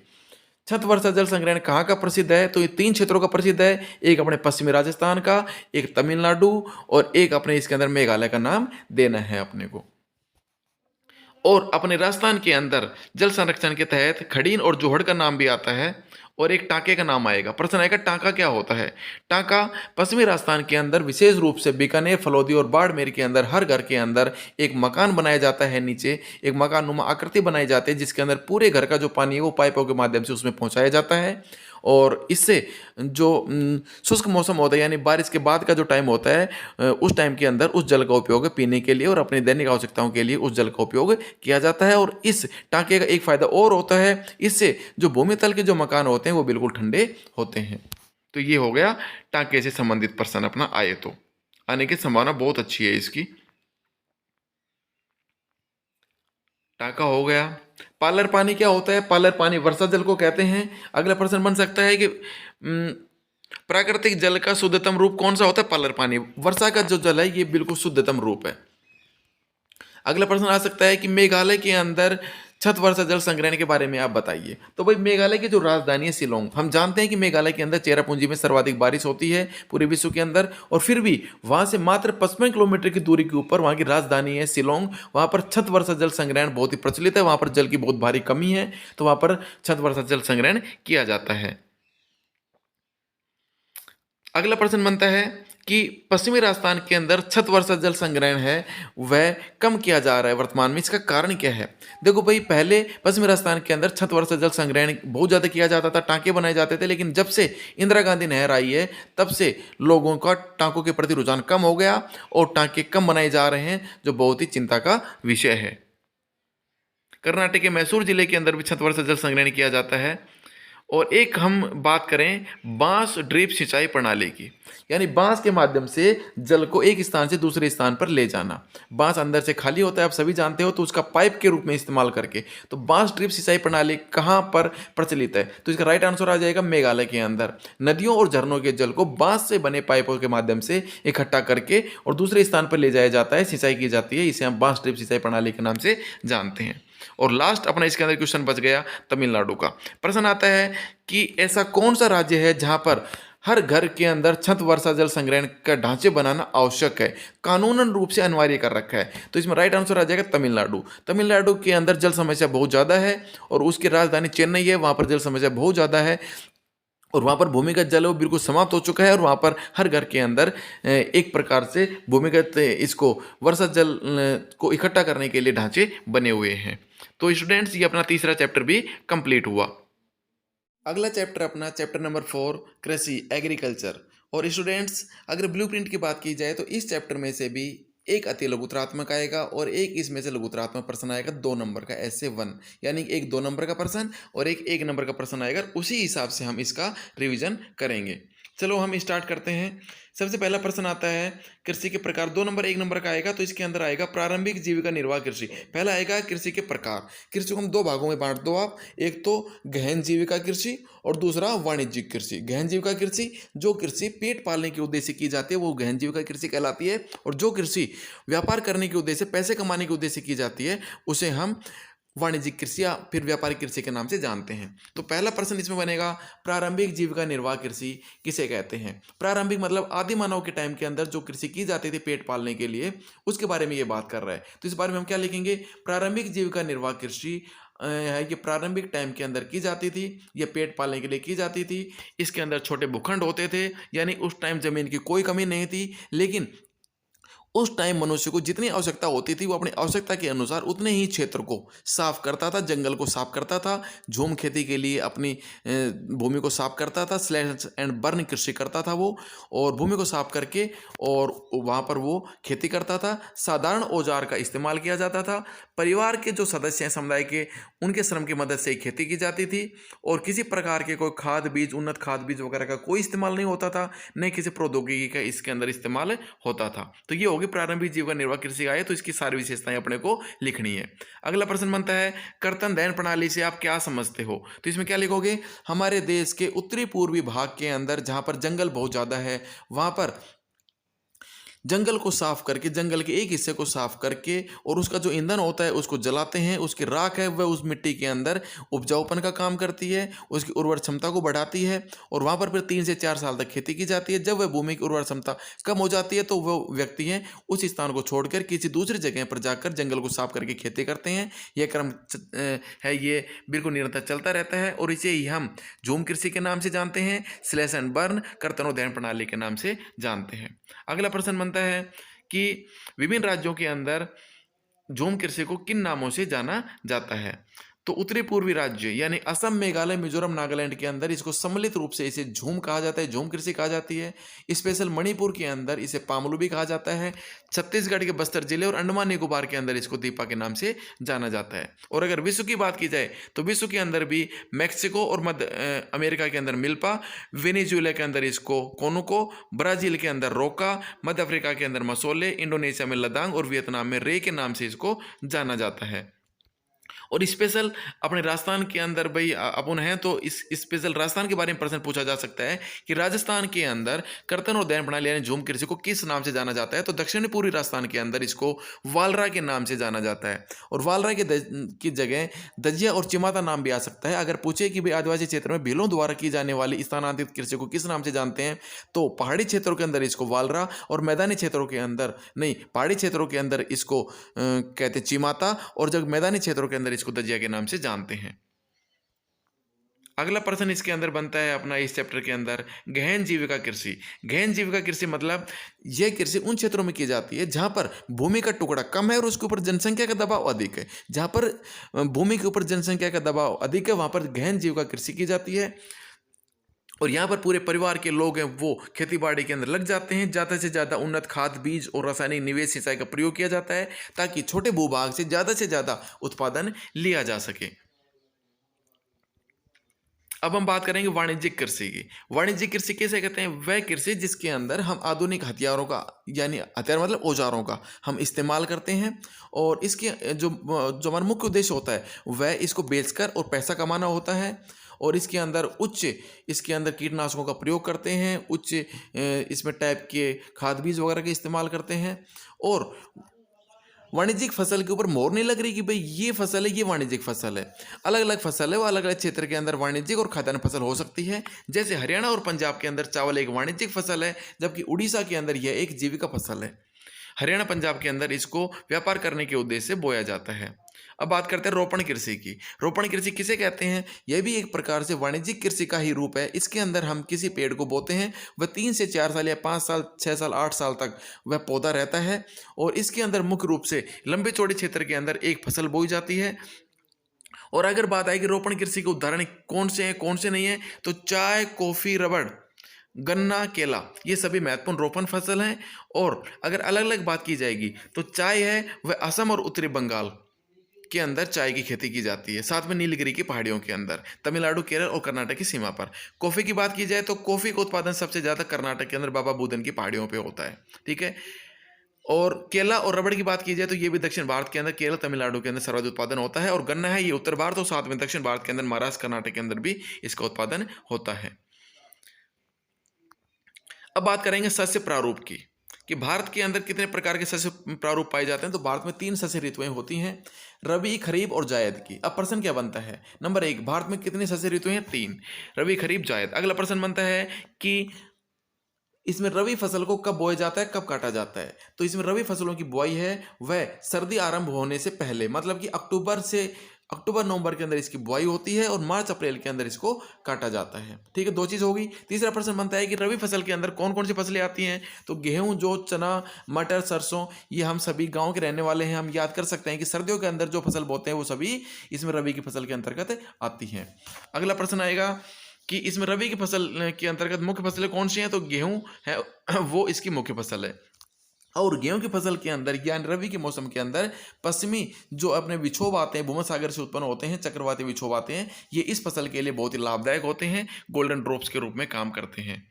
छत वर्षा जल संग्रहण कहाँ का प्रसिद्ध है, तो ये 3 क्षेत्रों का प्रसिद्ध है। एक अपने पश्चिमी राजस्थान का, एक तमिलनाडु और एक अपने इसके अंदर मेघालय का नाम देना है अपने को। और अपने राजस्थान के अंदर जल संरक्षण के तहत खडीन और जोहड़ का नाम भी आता है। और एक टांके का नाम आएगा। प्रश्न आएगा टांका क्या होता है। टांका पश्चिमी राजस्थान के अंदर विशेष रूप से बीकानेर, फलौदी और बाड़मेर के अंदर हर घर के अंदर एक मकान बनाया जाता है, नीचे एक मकान नुमा आकृति बनाई जाती है जिसके अंदर पूरे घर का जो पानी है वो पाइपों के माध्यम से उसमें पहुंचाया जाता है। और इससे जो शुष्क मौसम होता है यानी बारिश के बाद का जो टाइम होता है, उस टाइम के अंदर उस जल का उपयोग पीने के लिए और अपनी दैनिक आवश्यकताओं के लिए उस जल का उपयोग किया जाता है। और इस टांके का एक फायदा और होता है, इससे जो भूमि तल के जो मकान होते हैं वो बिल्कुल ठंडे होते हैं। तो ये हो गया टांके से संबंधित प्रश्न अपना आए तो आने की संभावना बहुत अच्छी है इसकी। टांका हो गया। पालर पानी क्या होता है। पालर पानी वर्षा जल को कहते हैं। अगला प्रश्न बन सकता है कि प्राकृतिक जल का शुद्धतम रूप कौन सा होता है। पालर पानी, वर्षा का जो जल है ये बिल्कुल शुद्धतम रूप है। अगला प्रश्न आ सकता है कि मेघालय के अंदर छत वर्षा जल संग्रहण के बारे में आप बताइए। तो भाई मेघालय की जो राजधानी है शिलोंग, हम जानते हैं कि मेघालय के अंदर चेरापूंजी में सर्वाधिक बारिश होती है पूरे विश्व के अंदर, और फिर भी वहां से मात्र 55 किलोमीटर की दूरी के ऊपर वहां की राजधानी है शिलोंग। वहां पर छत वर्षा जल संग्रहण बहुत ही प्रचलित है, वहां पर जल की बहुत भारी कमी है तो वहां पर छत वर्षा जल संग्रहण किया जाता है। अगला प्रश्न बनता है कि पश्चिमी राजस्थान के अंदर छत वर्षा जल संग्रहण है वह कम किया जा रहा है वर्तमान में, इसका कारण क्या है। देखो भाई पहले पश्चिमी राजस्थान के अंदर छत वर्षा जल संग्रहण बहुत ज़्यादा किया जाता था, टांके बनाए जाते थे, लेकिन जब से इंदिरा गांधी नहर आई है तब से लोगों का टांकों के प्रति रुझान कम हो गया और टांके कम बनाए जा रहे हैं, जो बहुत ही चिंता का विषय है। कर्नाटक के मैसूर जिले के अंदर भी छत वर्षा जल संग्रहण किया जाता है। और एक हम बात करें बांस ड्रिप सिंचाई प्रणाली की, यानी बांस के माध्यम से जल को एक स्थान से दूसरे स्थान पर ले जाना। बांस अंदर से खाली होता है, आप सभी जानते हो, तो उसका पाइप के रूप में इस्तेमाल करके, तो बांस ड्रिप सिंचाई प्रणाली कहाँ पर प्रचलित है। तो इसका राइट आंसर आ जाएगा मेघालय के अंदर। नदियों और झरनों के जल को बांस से बने पाइपों के माध्यम से इकट्ठा करके और दूसरे स्थान पर ले जाया जाता है, सिंचाई की जाती है। इसे हम बांस ड्रिप सिंचाई प्रणाली के नाम से जानते हैं। और लास्ट अपना इसके अंदर क्वेश्चन बच गया तमिलनाडु का। प्रश्न आता है कि ऐसा कौन सा राज्य है जहां पर हर घर के अंदर छत वर्षा जल संग्रहण का ढांचे बनाना आवश्यक है, कानूनन रूप से अनिवार्य कर रखा है। तो इसमें राइट आंसर आ जाएगा तमिलनाडु। तमिलनाडु के अंदर जल समस्या बहुत ज़्यादा है और उसकी राजधानी चेन्नई है, वहाँ पर जल समस्या बहुत ज़्यादा है और वहाँ पर भूमिगत जल वो बिल्कुल समाप्त हो चुका है और वहाँ पर हर घर के अंदर एक प्रकार से भूमिगत इसको वर्षा जल को इकट्ठा करने के लिए ढांचे बने हुए हैं। तो स्टूडेंट्स ये अपना तीसरा चैप्टर भी कंप्लीट हुआ। अगला चैप्टर अपना चैप्टर नंबर 4 कृषि एग्रीकल्चर। और स्टूडेंट्स अगर ब्लूप्रिंट की बात की जाए तो इस चैप्टर में से भी एक अति लघुतरात्मक आएगा और एक इसमें से लघुतरात्मक प्रश्न आएगा 2 नंबर का, ऐसे 1, यानी एक 2 नंबर का प्रश्न और एक 1 नंबर का प्रश्न आएगा। उसी हिसाब से हम इसका रिवीजन करेंगे। चलो हम स्टार्ट करते हैं। सबसे पहला प्रश्न आता है कृषि के प्रकार। 2 नंबर 1 नंबर का आएगा, तो इसके अंदर आएगा प्रारंभिक जीविका निर्वाह कृषि। पहला आएगा कृषि के प्रकार। कृषि को हम 2 भागों में बांट दो आप, एक तो गहन जीविका कृषि और दूसरा वाणिज्यिक कृषि। गहन जीविका कृषि जो कृषि पेट पालने के उद्देश्य की जाती है वो गहन जीविका कृषि कहलाती है, और जो कृषि व्यापार करने के उद्देश्य, पैसे कमाने के उद्देश्य की जाती है उसे हम वाणिज्यिक कृषि या फिर व्यापारिक कृषि के नाम से जानते हैं। तो पहला प्रश्न इसमें बनेगा प्रारंभिक जीविका निर्वाह कृषि किसे कहते हैं। प्रारंभिक मतलब आदि मानव के टाइम के अंदर जो कृषि की जाती थी पेट पालने के लिए, उसके बारे में ये बात कर रहा है। तो इस बारे में हम क्या लिखेंगे, प्रारंभिक जीविका निर्वाह कृषि है ये प्रारंभिक टाइम के अंदर की जाती थी, ये पेट पालने के लिए की जाती थी। इसके अंदर छोटे भूखंड होते थे, यानी उस टाइम जमीन की कोई कमी नहीं थी, लेकिन उस टाइम मनुष्य को जितनी आवश्यकता होती थी वो अपनी आवश्यकता के अनुसार उतने ही क्षेत्र को साफ करता था, जंगल को साफ करता था, झूम खेती के लिए अपनी भूमि को साफ करता था, स्लैश एंड बर्न कृषि करता था वो, और भूमि को साफ करके और वहाँ पर वो खेती करता था। साधारण औजार का इस्तेमाल किया जाता था। परिवार के जो सदस्य हैं समुदाय के, उनके श्रम की मदद से ही खेती की जाती थी, और किसी प्रकार के कोई खाद बीज, उन्नत खाद बीज वगैरह का कोई इस्तेमाल नहीं होता था, न किसी प्रौद्योगिकी का इसके अंदर इस्तेमाल होता था। तो ये होगी प्रारंभिक जीविका निर्वाह कृषि आए, तो इसकी सारी विशेषताएं अपने को लिखनी है। अगला प्रश्न बनता है कर्तन दहन प्रणाली से आप क्या समझते हो। तो इसमें क्या लिखोगे, हमारे देश के उत्तरी पूर्वी भाग के अंदर जहां पर जंगल बहुत ज्यादा है, वहां पर जंगल को साफ करके, जंगल के एक हिस्से को साफ करके और उसका जो ईंधन होता है उसको जलाते हैं। उसकी राख है वह उस मिट्टी के अंदर उपजाऊपन का काम करती है, उसकी उर्वर क्षमता को बढ़ाती है और वहाँ पर फिर 3 से 4 साल तक खेती की जाती है। जब वह भूमि की उर्वर क्षमता कम हो जाती है तो वह व्यक्ति हैं उस स्थान को छोड़कर किसी दूसरी जगह पर जाकर जंगल को साफ करके खेती करते हैं। यह क्रम है, ये बिल्कुल निरंतर चलता रहता है और इसे ही हम झूम कृषि के नाम से जानते हैं, स्लैश एंड बर्न कर्तनोदहन प्रणाली के नाम से जानते हैं। अगला प्रश्न बनता है कि विभिन्न राज्यों के अंदर झूम कृषि को किन नामों से जाना जाता है। तो उत्तरी पूर्वी राज्य यानी असम, मेघालय, मिजोरम, नागालैंड के अंदर इसको सम्मिलित रूप से इसे झूम कहा जाता है, झूम कृषि कहा जाती है। स्पेशल मणिपुर के अंदर इसे पामलू भी कहा जाता है। छत्तीसगढ़ के बस्तर जिले और अंडमान निकोबार के अंदर इसको दीपा के नाम से जाना जाता है। और अगर विश्व की बात की जाए तो विश्व के अंदर भी मैक्सिको और मध्य अमेरिका के अंदर मिल्पा, वेनेजुएला के अंदर इसको कोनुको, ब्राजील के अंदर रोका, मध्य अफ्रीका के अंदर मसोले, इंडोनेशिया में लदांग और वियतनाम में रे के नाम से इसको जाना जाता है। और स्पेशल अपने राजस्थान के अंदर भाई अपन हैं तो इस स्पेशल राजस्थान के बारे में प्रश्न पूछा जा सकता है कि राजस्थान के अंदर कर्तन और दहन प्रणाली यानी झूम कृषि को किस नाम से जाना जाता है। तो दक्षिणी पूर्वी राजस्थान के अंदर इसको वालरा के नाम से जाना जाता है और वालरा की जगह दजिया और चिमाता नाम भी आ सकता है। अगर पूछे कि भाई आदिवासी क्षेत्र में भीलों द्वारा की जाने वाली स्थानांतरित कृषि को किस नाम से जानते हैं तो पहाड़ी क्षेत्रों के अंदर इसको वालरा और मैदानी क्षेत्रों के अंदर नहीं, पहाड़ी क्षेत्रों के अंदर इसको कहते हैं चिमाता और जब मैदानी क्षेत्रों के अंदर इसको दजिया के नाम से जानते हैं। अगला प्रश्न इसके अंदर बनता है अपना इस चैप्टर के अंदर गहन जीविका कृषि। गहन जीविका कृषि मतलब यह कृषि उन क्षेत्रों में की जाती है जहां पर भूमि का टुकड़ा कम है और उसके ऊपर जनसंख्या का दबाव अधिक है। जहां पर भूमि के ऊपर जनसंख्या का दबाव अधिक है वहां पर गहन जीविका कृषि की जाती है और यहाँ पर पूरे परिवार के लोग हैं वो खेती बाड़ी के अंदर लग जाते हैं। ज़्यादा से ज़्यादा उन्नत खाद, बीज और रासायनिक निवेश सिंचाई का प्रयोग किया जाता है ताकि छोटे भूभाग से ज़्यादा उत्पादन लिया जा सके। अब हम बात करेंगे वाणिज्यिक कृषि की। वाणिज्यिक कृषि किसे कहते हैं? वह कृषि जिसके अंदर हम आधुनिक हथियारों का यानी हथियार मतलब औजारों का हम इस्तेमाल करते हैं और इसके जो हमारा मुख्य उद्देश्य होता है वह इसको बेचकर और पैसा कमाना होता है और इसके अंदर इसके अंदर कीटनाशकों का प्रयोग करते हैं, इसमें टाइप के खाद बीज वगैरह का इस्तेमाल करते हैं। और वाणिज्यिक फसल के ऊपर मोहर नहीं लग रही कि भाई ये फसल है, ये वाणिज्यिक फसल है। अलग अलग फसल है, वो अलग अलग क्षेत्र के अंदर वाणिज्यिक और खाद्यान्न फसल हो सकती है। जैसे हरियाणा और पंजाब के अंदर चावल एक वाणिज्यिक फसल है जबकि उड़ीसा के अंदर यह एक जीविका फसल है। हरियाणा पंजाब के अंदर इसको व्यापार करने के उद्देश्य से बोया जाता है। अब बात करते हैं रोपण कृषि की। रोपण कृषि किसे कहते हैं? यह भी एक प्रकार से वाणिज्यिक कृषि का ही रूप है। इसके अंदर हम किसी पेड़ को बोते हैं, वह 3 से 4 साल या 5 साल, 6 साल, 8 साल तक वह पौधा रहता है और इसके अंदर मुख्य रूप से लंबे चौड़े क्षेत्र के अंदर एक फसल बोई जाती है। और अगर बात आएगी रोपण कृषि के उदाहरण कौन से हैं कौन से नहीं है तो चाय, कॉफी, रबड़, गन्ना, केला ये सभी महत्वपूर्ण रोपण फसल हैं। और अगर अलग अलग बात की जाएगी तो चाय है वह असम और उत्तरी बंगाल के अंदर चाय की खेती की जाती है, साथ में नीलगिरी की पहाड़ियों के अंदर, तमिलनाडु, केरल और कर्नाटक की सीमा पर। कॉफी की बात की जाए तो कॉफी का उत्पादन सबसे ज्यादा कर्नाटक के अंदर बाबा बुदन की पहाड़ियों पे होता है, ठीक है। और केला और रबड़ की बात की जाए तो ये भी दक्षिण भारत के अंदर केरल, तमिलनाडु के अंदर सर्वाधिक उत्पादन होता है। और गन्ना है ये उत्तर भारत और साथ में दक्षिण भारत के अंदर महाराष्ट्र, कर्नाटक के अंदर भी इसका उत्पादन होता है। अब बात करेंगे शस्य प्रारूप की कि भारत के अंदर कितने प्रकार के शस्य प्रारूप पाए जाते हैं। तो भारत में 3 शस्य ऋतुएं होती हैं, रबी, खरीफ और जायद की। अब प्रश्न क्या बनता है? नंबर 1, भारत में कितनी शस्य ऋतुएं हैं? 3, रबी, खरीफ, जायद। अगला प्रश्न बनता है कि इसमें रबी फसल को कब बोया जाता है, कब काटा जाता है? तो इसमें रबी फसलों की बुआई है वह सर्दी आरंभ होने से पहले, मतलब कि अक्टूबर नवंबर के अंदर इसकी बुआई होती है और मार्च अप्रैल के अंदर इसको काटा जाता है, ठीक है। 2 चीज़ होगी। तीसरा प्रश्न बनता है कि रबी फसल के अंदर कौन कौन सी फसलें आती हैं? तो गेहूं, जौ, चना, मटर, सरसों, ये हम सभी गांव के रहने वाले हैं, हम याद कर सकते हैं कि सर्दियों के अंदर जो फसल बोते हैं वो सभी इसमें रबी की फसल के अंतर्गत आती हैं। अगला प्रश्न आएगा कि इसमें रबी की फसल के अंतर्गत मुख्य फसलें कौन सी हैं? तो गेहूं है वो इसकी मुख्य फसल है। और गेहूं की फसल के अंदर यानी रबी के मौसम के अंदर पश्चिमी जो अपने विक्षोभ आते हैं, भूमध्य से उत्पन्न होते हैं, चक्रवाती विक्षोभ आते हैं, ये इस फसल के लिए बहुत ही लाभदायक होते हैं, गोल्डन ड्रॉप्स के रूप में काम करते हैं।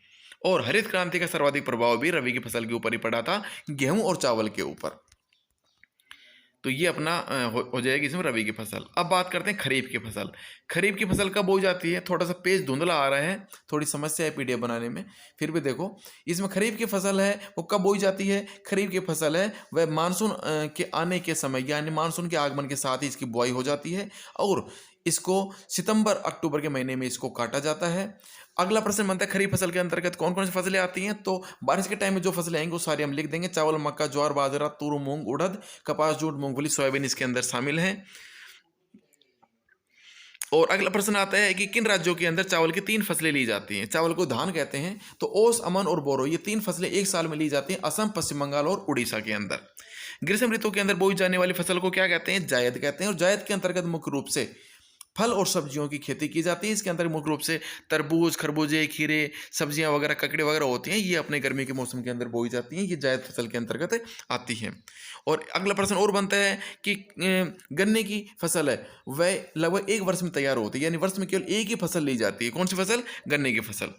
और हरित क्रांति का सर्वाधिक प्रभाव भी रबी की फसल के ऊपर ही पड़ा था, गेहूं और चावल के ऊपर। तो ये अपना हो जाएगी इसमें रबी की फसल। अब बात करते हैं खरीफ की फसल। खरीफ की फसल कब बोई जाती है? थोड़ा सा पेज धुंधला आ रहा है, थोड़ी समस्या है पीडीएफ बनाने में, फिर भी देखो इसमें खरीफ की फसल है वो कब बोई जाती है? खरीफ की फसल है वह मानसून के आने के समय यानी मानसून के आगमन के साथ ही इसकी बुआई हो जाती है और इसको सितंबर अक्टूबर के महीने में इसको काटा जाता है। अगला प्रश्न बनता है खरीफ फसल के अंतर्गत कौन कौन सी फसलें आती हैं? तो बारिश के टाइम में जो फसलें आएंगी वो सारी हम लिख देंगे। चावल, मक्का, ज्वार, बाजरा, तूर, मूंग, उड़द, कपास, जूट, मूंगफली, सोयाबीन इसके अंदर शामिल हैं। और अगला प्रश्न आता है कि किन राज्यों के अंदर चावल की 3 फसलें ली जाती हैं? चावल को धान कहते हैं। तो ओस, अमन और बोरो ये 3 फसलें एक साल में ली जाती हैं असम, पश्चिम बंगाल और उड़ीसा के अंदर। ग्रीष्म ऋतु के अंदर बोई जाने वाली फसल को क्या कहते हैं? जायद कहते हैं। और जायद के अंतर्गत मुख्य रूप से फल और सब्जियों की खेती की जाती है। इसके अंदर मुख्य रूप से तरबूज, खरबूजे, खीरे, सब्जियां वगैरह, ककड़ी वगैरह होती हैं, ये अपने गर्मी के मौसम के अंदर बोई जाती हैं। ये जायद फसल के अंतर्गत आती हैं। और अगला प्रश्न और बनता है कि गन्ने की फसल है वह लगभग 1 वर्ष में तैयार होती है, यानी वर्ष में केवल एक ही फसल ली जाती है। कौन सी फसल? गन्ने की फसल।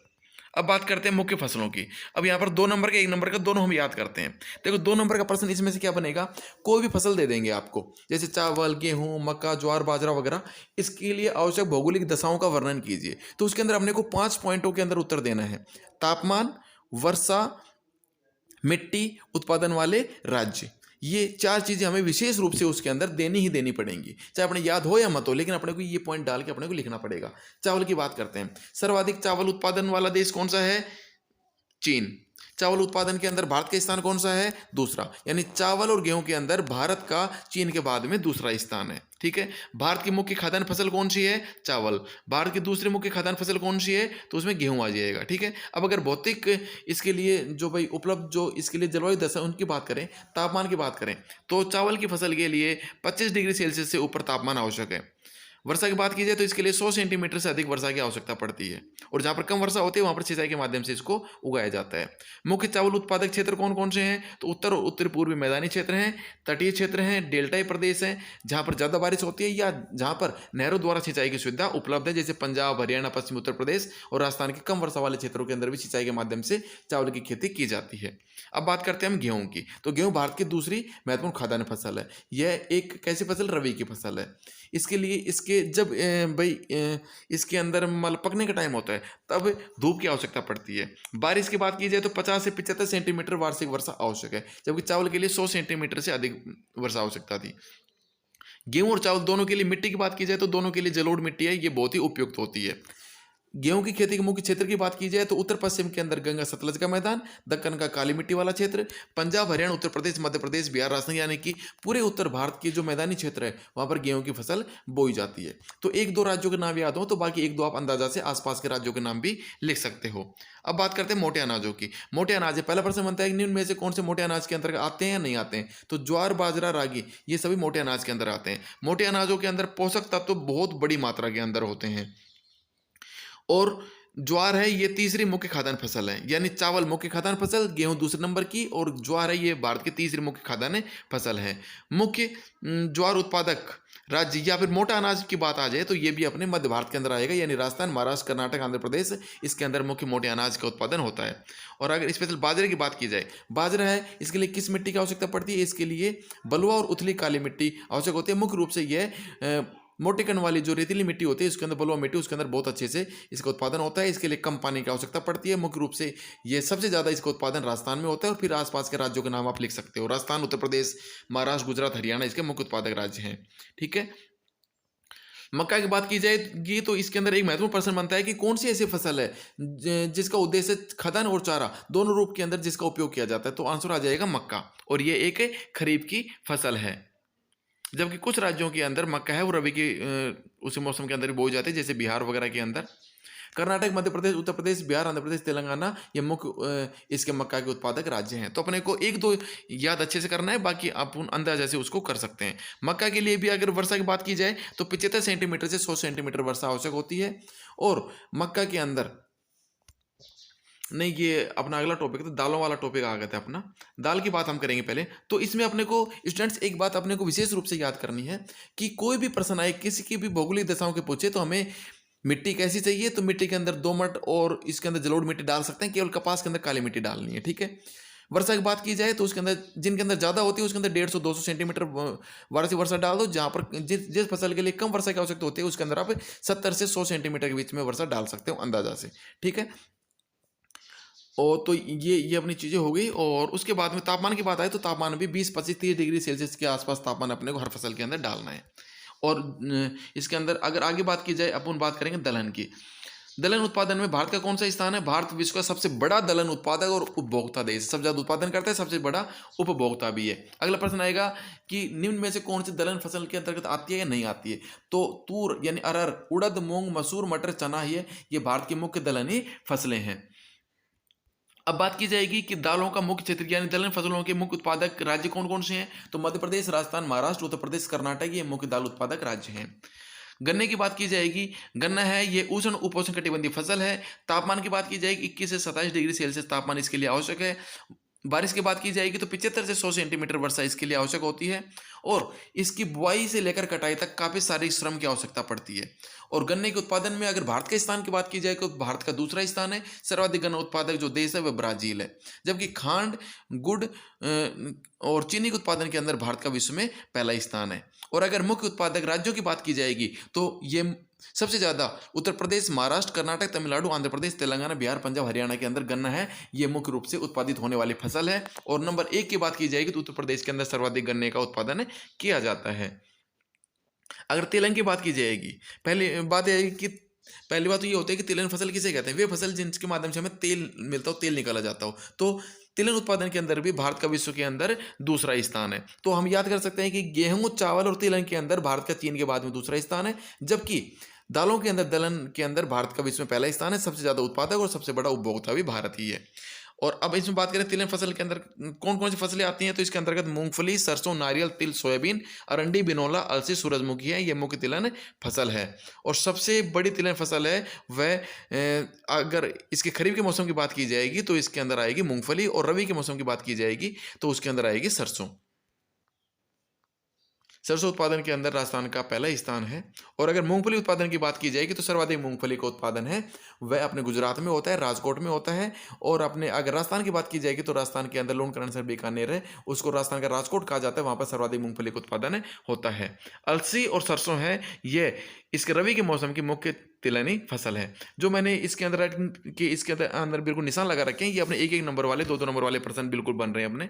अब बात करते हैं मुख्य फसलों की। अब यहाँ पर 2 नंबर का 1 नंबर का दोनों हम याद करते हैं। देखो 2 नंबर का प्रश्न इसमें से क्या बनेगा? कोई भी फसल दे देंगे आपको, जैसे चावल, गेहूं, मक्का, ज्वार, बाजरा वगैरह, इसके लिए आवश्यक भौगोलिक दशाओं का वर्णन कीजिए। तो उसके अंदर हमने को 5 पॉइंटों के अंदर उत्तर देना है। तापमान, वर्षा, मिट्टी, उत्पादन वाले राज्य, ये 4 चीज़ें हमें विशेष रूप से उसके अंदर देनी ही देनी पड़ेंगी, चाहे अपने याद हो या मत हो, लेकिन अपने को ये पॉइंट डाल के अपने को लिखना पड़ेगा। चावल की बात करते हैं। सर्वाधिक चावल उत्पादन वाला देश कौन सा है? चीन। चावल उत्पादन के अंदर भारत का स्थान कौन सा है? दूसरा। यानी चावल और गेहूं के अंदर भारत का चीन के बाद में दूसरा स्थान है। ठीक है। भारत की मुख्य खाद्यान्न फसल कौन सी है? चावल। भारत की दूसरी मुख्य खाद्यान्न फसल कौन सी है? तो उसमें गेहूं आ जाएगा। ठीक है। अब अगर भौतिक इसके लिए जो भाई उपलब्ध जो इसके लिए जलवायु दशा उनकी बात करें, तापमान की बात करें, तो चावल की फसल के लिए 25 डिग्री सेल्सियस से ऊपर तापमान आवश्यक है। वर्षा की बात की जाए तो इसके लिए 100 सेंटीमीटर से अधिक वर्षा की आवश्यकता पड़ती है। और जहाँ पर कम वर्षा होती है वहाँ पर सिंचाई के माध्यम से इसको उगाया जाता है। मुख्य चावल उत्पादक क्षेत्र कौन कौन से हैं? तो उत्तर और उत्तर पूर्वी मैदानी क्षेत्र हैं, तटीय क्षेत्र हैं, डेल्टाई प्रदेश हैं जहाँ पर ज़्यादा बारिश होती है या जहाँ पर नहरों द्वारा सिंचाई की सुविधा उपलब्ध है, जैसे पंजाब, हरियाणा, पश्चिमी उत्तर प्रदेश और राजस्थान के कम वर्षा वाले क्षेत्रों के अंदर भी सिंचाई के माध्यम से चावल की खेती की जाती है। अब बात करते हैं हम गेहूं की। तो गेहूं भारत की दूसरी महत्वपूर्ण खाद्यान्न फसल है। यह एक कैसी फसल? रबी की फसल है। इसके लिए इसके जब इसके अंदर मतलब पकने का टाइम होता है तब धूप की आवश्यकता पड़ती है। बारिश की बात की जाए तो 50 से 75 सेंटीमीटर वार्षिक वर्षा आवश्यक है, जबकि चावल के लिए 100 सेंटीमीटर से अधिक वर्षा आवश्यकता थी। गेहूं और चावल दोनों के लिए मिट्टी की बात की जाए तो दोनों के लिए जलोढ़ मिट्टी है, ये बहुत ही उपयुक्त होती है। गेहूं की खेती के मुख्य क्षेत्र की बात की जाए तो उत्तर पश्चिम के अंदर गंगा सतलज का मैदान, दक्कन का काली मिट्टी वाला क्षेत्र, पंजाब, हरियाणा, उत्तर प्रदेश, मध्य प्रदेश, बिहार, राजस्थान, यानी कि पूरे उत्तर भारत के जो मैदानी क्षेत्र है वहां पर गेहूं की फसल बोई जाती है। तो 1-2 राज्यों के नाम याद हो तो बाकी 1-2 आप अंदाजा से आसपास के राज्यों के नाम भी लिख सकते हो। अब बात करते हैं मोटे अनाजों की। मोटे अनाज है, पहला प्रश्न बनता है कि निम्न में से कौन से मोटे अनाज के अंतर्गत आते हैं या नहीं आते हैं? तो ज्वार, बाजरा, रागी ये सभी मोटे अनाज के अंदर आते हैं। मोटे अनाजों के अंदर पोषक तत्व तो बहुत बड़ी मात्रा के अंदर होते हैं। और ज्वार है ये तीसरी मुख्य खाद्यान्न फसल है, यानी चावल मुख्य खाद्यान्न फसल, गेहूं दूसरे नंबर की और ज्वार है ये भारत की तीसरी मुख्य खाद्यान्न फसल है। मुख्य ज्वार उत्पादक राज्य या फिर मोटा अनाज की बात आ जाए तो ये भी अपने मध्य भारत के अंदर आएगा, यानी राजस्थान, महाराष्ट्र, कर्नाटक, आंध्र प्रदेश, इसके अंदर मुख्य मोटे अनाज का उत्पादन होता है। और अगर स्पेशल बाजरे की बात की जाए, बाजरा है इसके लिए किस मिट्टी की आवश्यकता पड़ती है? इसके लिए बलुआ और उथली काली मिट्टी आवश्यक होती है। मुख्य रूप से यह मोटे कण वाली जो रेतीली मिट्टी होती है उसके अंदर बलुआ मिट्टी, उसके अंदर बहुत अच्छे से इसका उत्पादन होता है। इसके लिए कम पानी की आवश्यकता पड़ती है। मुख्य रूप से ये सबसे ज़्यादा इसका उत्पादन राजस्थान में होता है और फिर आसपास के राज्यों के नाम आप लिख सकते हो। राजस्थान, उत्तर प्रदेश, महाराष्ट्र, गुजरात, हरियाणा इसके मुख्य उत्पादक राज्य हैं। ठीक है। मक्का की बात की जाएगी तो इसके अंदर एक महत्वपूर्ण प्रश्न बनता है कि कौन सी ऐसी फसल है जिसका उद्देश्य खाद्यान्न और चारा दोनों रूप के अंदर जिसका उपयोग किया जाता है? तो आंसर आ जाएगा मक्का, और ये एक खरीफ की फसल है। जबकि कुछ राज्यों के अंदर मक्का है वो रबी के उसी मौसम के अंदर भी बोई जाती है, जैसे बिहार वगैरह के अंदर। कर्नाटक, मध्य प्रदेश, उत्तर प्रदेश, बिहार, आंध्र प्रदेश, तेलंगाना ये मुख्य इसके मक्का के उत्पादक राज्य हैं। तो अपने को 1-2 याद अच्छे से करना है, बाकी आप अंदाजा से उसको कर सकते हैं। मक्का के लिए भी अगर वर्षा की बात की जाए तो 75 सेंटीमीटर से 100 सेंटीमीटर वर्षा आवश्यक होती है। और मक्का के अंदर नहीं, ये अपना अगला टॉपिक तो दालों वाला टॉपिक आ गया था अपना। दाल की बात हम करेंगे पहले। तो इसमें अपने को स्टूडेंट्स एक बात अपने को विशेष रूप से याद करनी है कि कोई भी प्रश्न आए किसी की भी भौगोलिक दशाओं के पूछे तो हमें मिट्टी कैसी चाहिए, तो मिट्टी के अंदर दोमट और इसके अंदर जलोढ़ मिट्टी डाल सकते हैं, केवल कपास के अंदर काली मिट्टी डालनी है। ठीक है। वर्षा की बात की जाए तो उसके अंदर जिनके अंदर ज़्यादा होती है उसके अंदर 150-200 सेंटीमीटर वार्षिक वर्षा डाल दो। जहाँ पर जिस जिस फसल के लिए कम वर्षा की आवश्यकता होती है उसके अंदर आप 70 से 100 सेंटीमीटर के बीच में वर्षा डाल सकते हो अंदाजा से। ठीक है, और तो ये अपनी चीज़ें हो गई। और उसके बाद में तापमान की बात आए तो तापमान भी 20-25-30 डिग्री सेल्सियस के आसपास तापमान अपने को हर फसल के अंदर डालना है। और इसके अंदर अगर आगे बात की जाए, अपन बात करेंगे दलहन की। दलहन उत्पादन में भारत का कौन सा स्थान है? भारत विश्व का सबसे बड़ा दलहन उत्पादक और उपभोक्ता देश, सबसे ज्यादा उत्पादन करता है, सबसे बड़ा उपभोक्ता भी है। अगला प्रश्न आएगा कि निम्न में से कौन सी दलहन फसल के अंतर्गत आती है या नहीं आती है? तो तूर यानी अरहर, उड़द, मूंग, मसूर, मटर, चना ये भारत की मुख्य दलहनी फसलें हैं। अब बात की जाएगी कि दालों का मुख्य क्षेत्र यानी दलहन फसलों के मुख्य उत्पादक राज्य कौन कौन से हैं? तो मध्य प्रदेश, राजस्थान, महाराष्ट्र, उत्तर प्रदेश, कर्नाटक ये मुख्य दाल उत्पादक राज्य हैं। गन्ने की बात की जाएगी, गन्ना है ये उष्ण उपोष्ण कटिबंधीय फसल है। तापमान की बात की जाएगी 21 से 27 डिग्री सेल्सियस तापमान इसके लिए आवश्यक है। बारिश की बात की जाएगी तो 75 से 100 सेंटीमीटर वर्षा इसके लिए आवश्यक होती है। और इसकी बुआई से लेकर कटाई तक काफी सारे श्रम की आवश्यकता पड़ती है। और गन्ने के उत्पादन में अगर भारत के स्थान की बात की जाए तो भारत का दूसरा स्थान है। सर्वाधिक गन्ना उत्पादक जो देश है वह ब्राजील है। जबकि खांड, गुड़ और चीनी के उत्पादन के अंदर भारत का विश्व में पहला स्थान है। और अगर मुख्य उत्पादक राज्यों की बात की जाएगी तो ये सबसे ज़्यादा उत्तर प्रदेश, महाराष्ट्र, कर्नाटक, तमिलनाडु, आंध्र प्रदेश, तेलंगाना, बिहार, पंजाब, हरियाणा के अंदर गन्ना है ये मुख्य रूप से उत्पादित होने वाली फसल है। और नंबर 1 की बात की जाएगी तो उत्तर प्रदेश के अंदर सर्वाधिक गन्ने का उत्पादन किया जाता है। अगर तिलहन की बात की जाएगी, पहली बात तो ये होती है कि तिलहन फसल किसे कहते हैं? वे फसल जिनके माध्यम से हमें तेल मिलता हो, तेल निकाला जाता हो। तो तिलहन उत्पादन के अंदर भी भारत का विश्व के अंदर दूसरा स्थान है। तो हम याद कर सकते हैं कि गेहूं, चावल और तिलहन के अंदर भारत का चीन के बाद में दूसरा स्थान है। जबकि दालों के अंदर, दलहन के अंदर भारत का विश्व में पहला स्थान है। सबसे ज़्यादा उत्पादक और सबसे बड़ा उपभोक्ता भी भारत ही है। और अब इसमें बात करें तिलहन फसल के अंदर कौन कौन सी फसलें आती हैं, तो इसके अंतर्गत मूंगफली, सरसों, नारियल, तिल, सोयाबीन, अरंडी, बिनौला, अलसी, सूरजमुखी है ये मुख्य तिलहन फसल है। और सबसे बड़ी तिलहन फसल है वह अगर इसके खरीफ के मौसम की बात की जाएगी तो इसके अंदर आएगी मूंगफली। और रबी के मौसम की बात की जाएगी तो उसके अंदर आएगी सरसों। सरसों उत्पादन के अंदर राजस्थान का पहला स्थान है। और अगर मूंगफली उत्पादन की बात की जाएगी तो सर्वाधिक मूंगफली का उत्पादन है वह अपने गुजरात में होता है, राजकोट में होता है। और अपने अगर राजस्थान की बात की जाएगी तो राजस्थान के अंदर लोणकरणसर बीकानेर है, उसको राजस्थान का राजकोट कहा जाता है, वहाँ पर सर्वाधिक मूंगफली का उत्पादन होता है। अलसी और सरसों है ये इसके रबी के मौसम की मुख्य तिलहनी फसल है। जो मैंने इसके अंदर बिल्कुल निशान लगा रखे हैं, ये अपने 1-1 नंबर वाले, 2-2 नंबर वाले प्रश्न बिल्कुल बन रहे हैं अपने।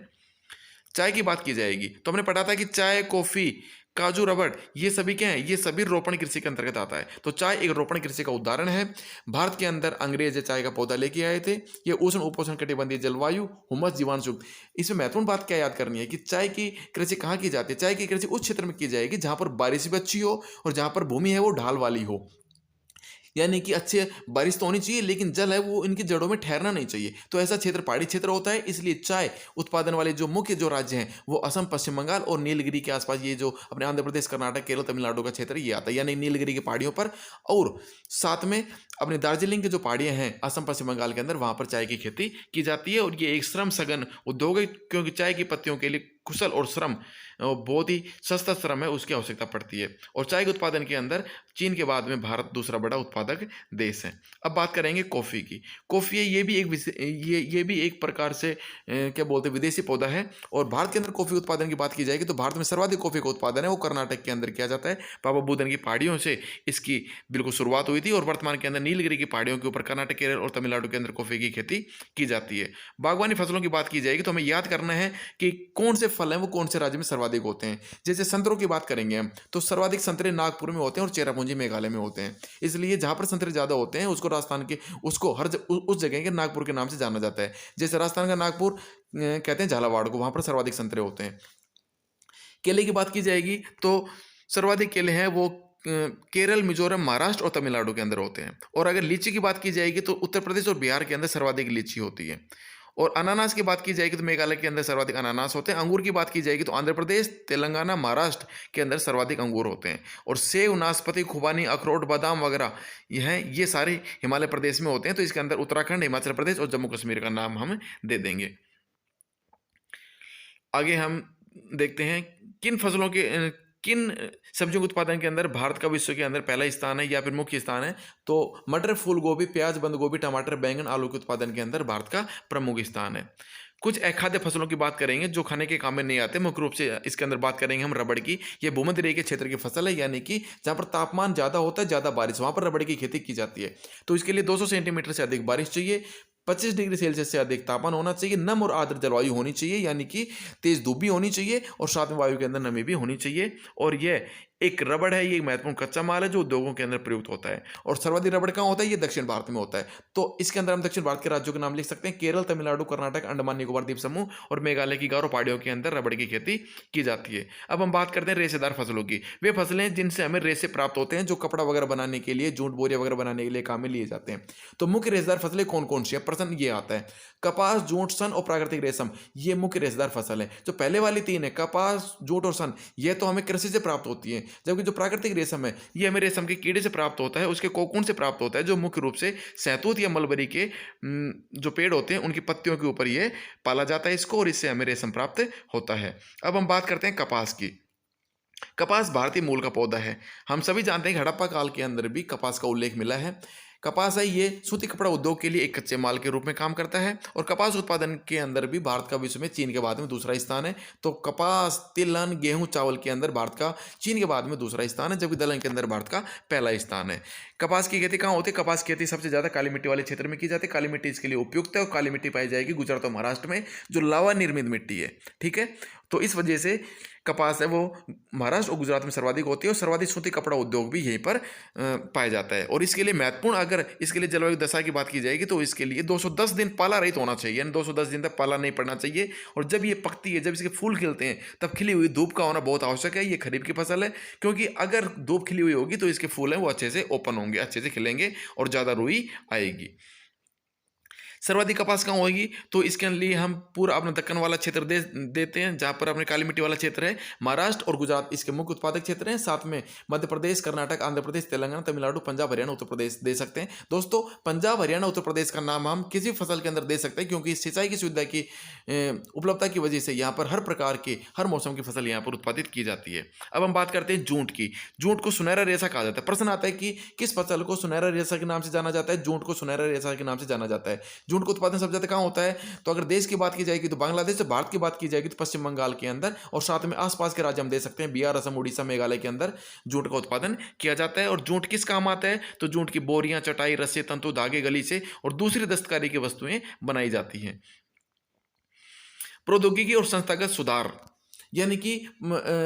चाय की बात की जाएगी तो हमने पढ़ा था कि चाय, कॉफी, काजू, रबड़ ये सभी क्या है? ये सभी रोपण कृषि के अंतर्गत आता है। तो चाय एक रोपण कृषि का उदाहरण है। भारत के अंदर अंग्रेज चाय का पौधा लेके आए थे। ये उष्ण उपोष्ण कटिबंधीय जलवायु, हुमस, जीवाणुयुक्त। इसमें महत्वपूर्ण बात क्या याद करनी है कि चाय की कृषि कहाँ की जाती है? चाय की कृषि उस क्षेत्र में की जाएगी जहाँ पर बारिश भी अच्छी हो और जहाँ पर भूमि है वो ढाल वाली हो। यानी कि अच्छे बारिश तो होनी चाहिए लेकिन जल है वो इनकी जड़ों में ठहरना नहीं चाहिए। तो ऐसा क्षेत्र पहाड़ी क्षेत्र होता है। इसलिए चाय उत्पादन वाले जो मुख्य जो राज्य हैं वो असम, पश्चिम बंगाल और नीलगिरी के आसपास, ये जो अपने आंध्र प्रदेश, कर्नाटक, केरल, तमिलनाडु का क्षेत्र ये आता है, यानी नीलगिरी की पहाड़ियों पर। और साथ में अपने दार्जिलिंग की जो पहाड़ियाँ हैं असम, पश्चिम बंगाल के अंदर, वहाँ पर चाय की खेती की जाती है। और ये एक श्रम सघन उद्योग है क्योंकि चाय की पत्तियों के लिए कुशल और श्रम बहुत ही सस्ता श्रम है उसकी आवश्यकता पड़ती है। और चाय के उत्पादन के अंदर चीन के बाद में भारत दूसरा बड़ा उत्पादक देश है। अब बात करेंगे कॉफ़ी की। कॉफ़ी ये भी एक प्रकार से क्या बोलते हैं विदेशी पौधा है। और भारत के अंदर कॉफ़ी उत्पादन की बात की जाएगी तो भारत में सर्वाधिक कॉफ़ी का उत्पादन है वो कर्नाटक के अंदर किया जाता है। पापा बुदन की पहाड़ियों से इसकी बिल्कुल शुरुआत हुई थी और वर्तमान के अंदर नीलगिरी की पहाड़ियों के ऊपर कर्नाटक, केरल और तमिलनाडु के अंदर कॉफ़ी की खेती की जाती है। बागवानी फसलों की बात की जाएगी तो हमें याद करना है कि कौन से फल हैं वो कौन से राज्य में सर्वाधिक होते हैं। जैसे संतरों की बात करेंगे हम तो सर्वाधिक संतरे नागपुर में होते हैं और चेरापूंजी मेघालय में होते हैं। इसलिए जहाँ पर संतरे ज़्यादा होते हैं उसको राजस्थान के उस जगह के नागपुर के नाम से जाना जाता है। जैसे राजस्थान का नागपुर कहते हैं झालावाड़ को, वहाँ पर सर्वाधिक संतरे होते हैं। केले की बात की जाएगी तो सर्वाधिक केले हैं वो केरल, मिजोरम, महाराष्ट्र और तमिलनाडु के अंदर होते हैं। और अगर लीची की बात की जाएगी तो उत्तर प्रदेश और बिहार के अंदर सर्वाधिक लीची होती है। और अनानास की बात की जाएगी तो मेघालय के अंदर सर्वाधिक अनानास होते हैं। अंगूर की बात की जाएगी तो आंध्र प्रदेश, तेलंगाना, महाराष्ट्र के अंदर सर्वाधिक अंगूर होते हैं। और सेब, नाशपाती, खुबानी, अखरोट, बादाम वगैरह ये सारे हिमालय प्रदेश में होते हैं। तो इसके अंदर उत्तराखंड, हिमाचल प्रदेश और जम्मू कश्मीर का नाम हम दे देंगे। आगे हम देखते हैं किन सब्जियों के उत्पादन के अंदर भारत का विश्व के अंदर पहला स्थान है या फिर मुख्य स्थान है। तो मटर, फूल गोभी, प्याज, बंद गोभी, टमाटर, बैंगन, आलू के उत्पादन के अंदर भारत का प्रमुख स्थान है। कुछ अखाद्य फसलों की बात करेंगे जो खाने के काम में नहीं आते। मुख्य रूप से इसके अंदर बात करेंगे हम रबड़ की। ये भूमध्य रेखीय क्षेत्र की फसल है, यानी कि जहाँ पर तापमान ज़्यादा होता है, ज़्यादा बारिश, वहाँ पर रबड़ की खेती की जाती है। तो इसके लिए 200 सेंटीमीटर से अधिक बारिश चाहिए, 25 डिग्री सेल्सियस से अधिक तापमान होना चाहिए, नम और आर्द्र जलवायु होनी चाहिए, यानी कि तेज धूप भी होनी चाहिए और साथ में वायु के अंदर नमी भी होनी चाहिए। और यह एक रबड़ है, ये एक महत्वपूर्ण कच्चा माल है जो उद्योगों के अंदर प्रयुक्त होता है। और सर्वाधिक रबड़ कहाँ होता है? ये दक्षिण भारत में होता है। तो इसके अंदर हम दक्षिण भारत के राज्यों के नाम लिख सकते हैं: केरल, तमिलनाडु, कर्नाटक, अंडमान निकोबार द्वीप समूह और मेघालय की गारो पहाड़ियों के अंदर रबड़ की खेती की जाती है। अब हम बात करते हैं रेशेदार फसलों की। वे फसलें जिनसे हमें रेशे प्राप्त होते हैं, जो कपड़ा वगैरह बनाने के लिए, जूट बोरिया वगैरह बनाने के लिए काम में लिए जाते हैं। तो मुख्य रेशेदार फसलें कौन कौन सी है? प्रश्न ये आता है। कपास, जूट, सन और प्राकृतिक रेशम, ये मुख्य रेशेदार फसल है। जो पहले वाली तीन है, कपास, जूट और सन, ये तो हमें कृषि से प्राप्त होती है। जबकि जो प्राकृतिक रेशम है, ये हमें रेशम के कीड़े से प्राप्त होता है, उसके कोकून से प्राप्त होता है, जो मुख्य रूप से शहतूत या मलबरी के जो पेड़ होते हैं उनकी पत्तियों के ऊपर ये पाला जाता है इसको, और इससे हमें रेशम प्राप्त होता है। अब हम बात करते हैं कपास की। कपास भारतीय मूल का पौधा है। हम सभी जानते हैं कि हड़प्पा काल के अंदर भी कपास का उल्लेख मिला है। कपास है, ये सूती कपड़ा उद्योग के लिए एक कच्चे माल के रूप में काम करता है। और कपास उत्पादन के अंदर भी भारत का विश्व में चीन के बाद में दूसरा स्थान है। तो कपास, तिलहन, गेहूं, चावल के अंदर भारत का चीन के बाद में दूसरा स्थान है, जबकि दलहन के अंदर भारत का पहला स्थान है। कपास की खेती कहाँ होती है? कपास की खेती सबसे ज्यादा काली मिट्टी वाले क्षेत्र में की जाती है। काली मिट्टी इसके लिए उपयुक्त है, और काली मिट्टी पाई जाएगी गुजरात और महाराष्ट्र में, जो लावा निर्मित मिट्टी है। ठीक है, तो इस वजह से कपास है वो महाराष्ट्र और गुजरात में सर्वाधिक होती है, और सर्वाधिक सूती कपड़ा उद्योग भी यहीं पर पाया जाता है। और इसके लिए महत्वपूर्ण, अगर इसके लिए जलवायु दशा की बात की जाएगी तो इसके लिए 210 दिन पाला रहित होना चाहिए, यानी 210 दिन तक पाला नहीं पड़ना चाहिए। और जब ये पकती है, जब इसके फूल खिलते हैं, तब खिली हुई धूप का होना बहुत आवश्यक है। ये खरीफ की फसल है, क्योंकि अगर धूप खिली हुई होगी तो इसके फूल हैं वो अच्छे से ओपन होंगे, अच्छे से खिलेंगे और ज़्यादा रुई आएगी। सर्वाधिक कपास कहाँ होगी? तो इसके लिए हम पूरा अपना दक्कन वाला क्षेत्र देते हैं, जहाँ पर अपने काली मिट्टी वाला क्षेत्र है। महाराष्ट्र और गुजरात इसके मुख्य उत्पादक क्षेत्र हैं। साथ में मध्य प्रदेश, कर्नाटक, आंध्र प्रदेश, तेलंगाना, तमिलनाडु, पंजाब, हरियाणा, उत्तर प्रदेश दे सकते हैं। दोस्तों, पंजाब, हरियाणा, उत्तर प्रदेश का नाम हम किसी फसल के अंदर दे सकते हैं, क्योंकि सिंचाई की सुविधा की उपलब्धता की वजह से यहाँ पर हर प्रकार की, हर मौसम की फसल यहाँ पर उत्पादित की जाती है। अब हम बात करते हैं जूट की। जूट को सुनहरा रेशा कहा जाता है। प्रश्न आता है कि किस फसल को सुनहरा रेशा के नाम से जाना जाता है? जूट को सुनहरा रेशा के नाम से जाना जाता है। जूट का उत्पादन सबसे ज्यादा कहाँ होता है? तो अगर देश की बात की जाएगी तो बांग्लादेश, से भारत की बात की जाएगी तो पश्चिम बंगाल के अंदर, और साथ में आसपास के राज्य हम दे सकते हैं बिहार, असम, उड़ीसा, मेघालय के अंदर जूट का उत्पादन किया जाता है। और जूट किस काम आता है? तो जूट की बोरियां, चटाई, रस्सी, तंतु, धागे, गली से और दूसरी दस्तकारी की वस्तुएं बनाई जाती हैं। प्रौद्योगिकी और संस्थागत सुधार, यानी कि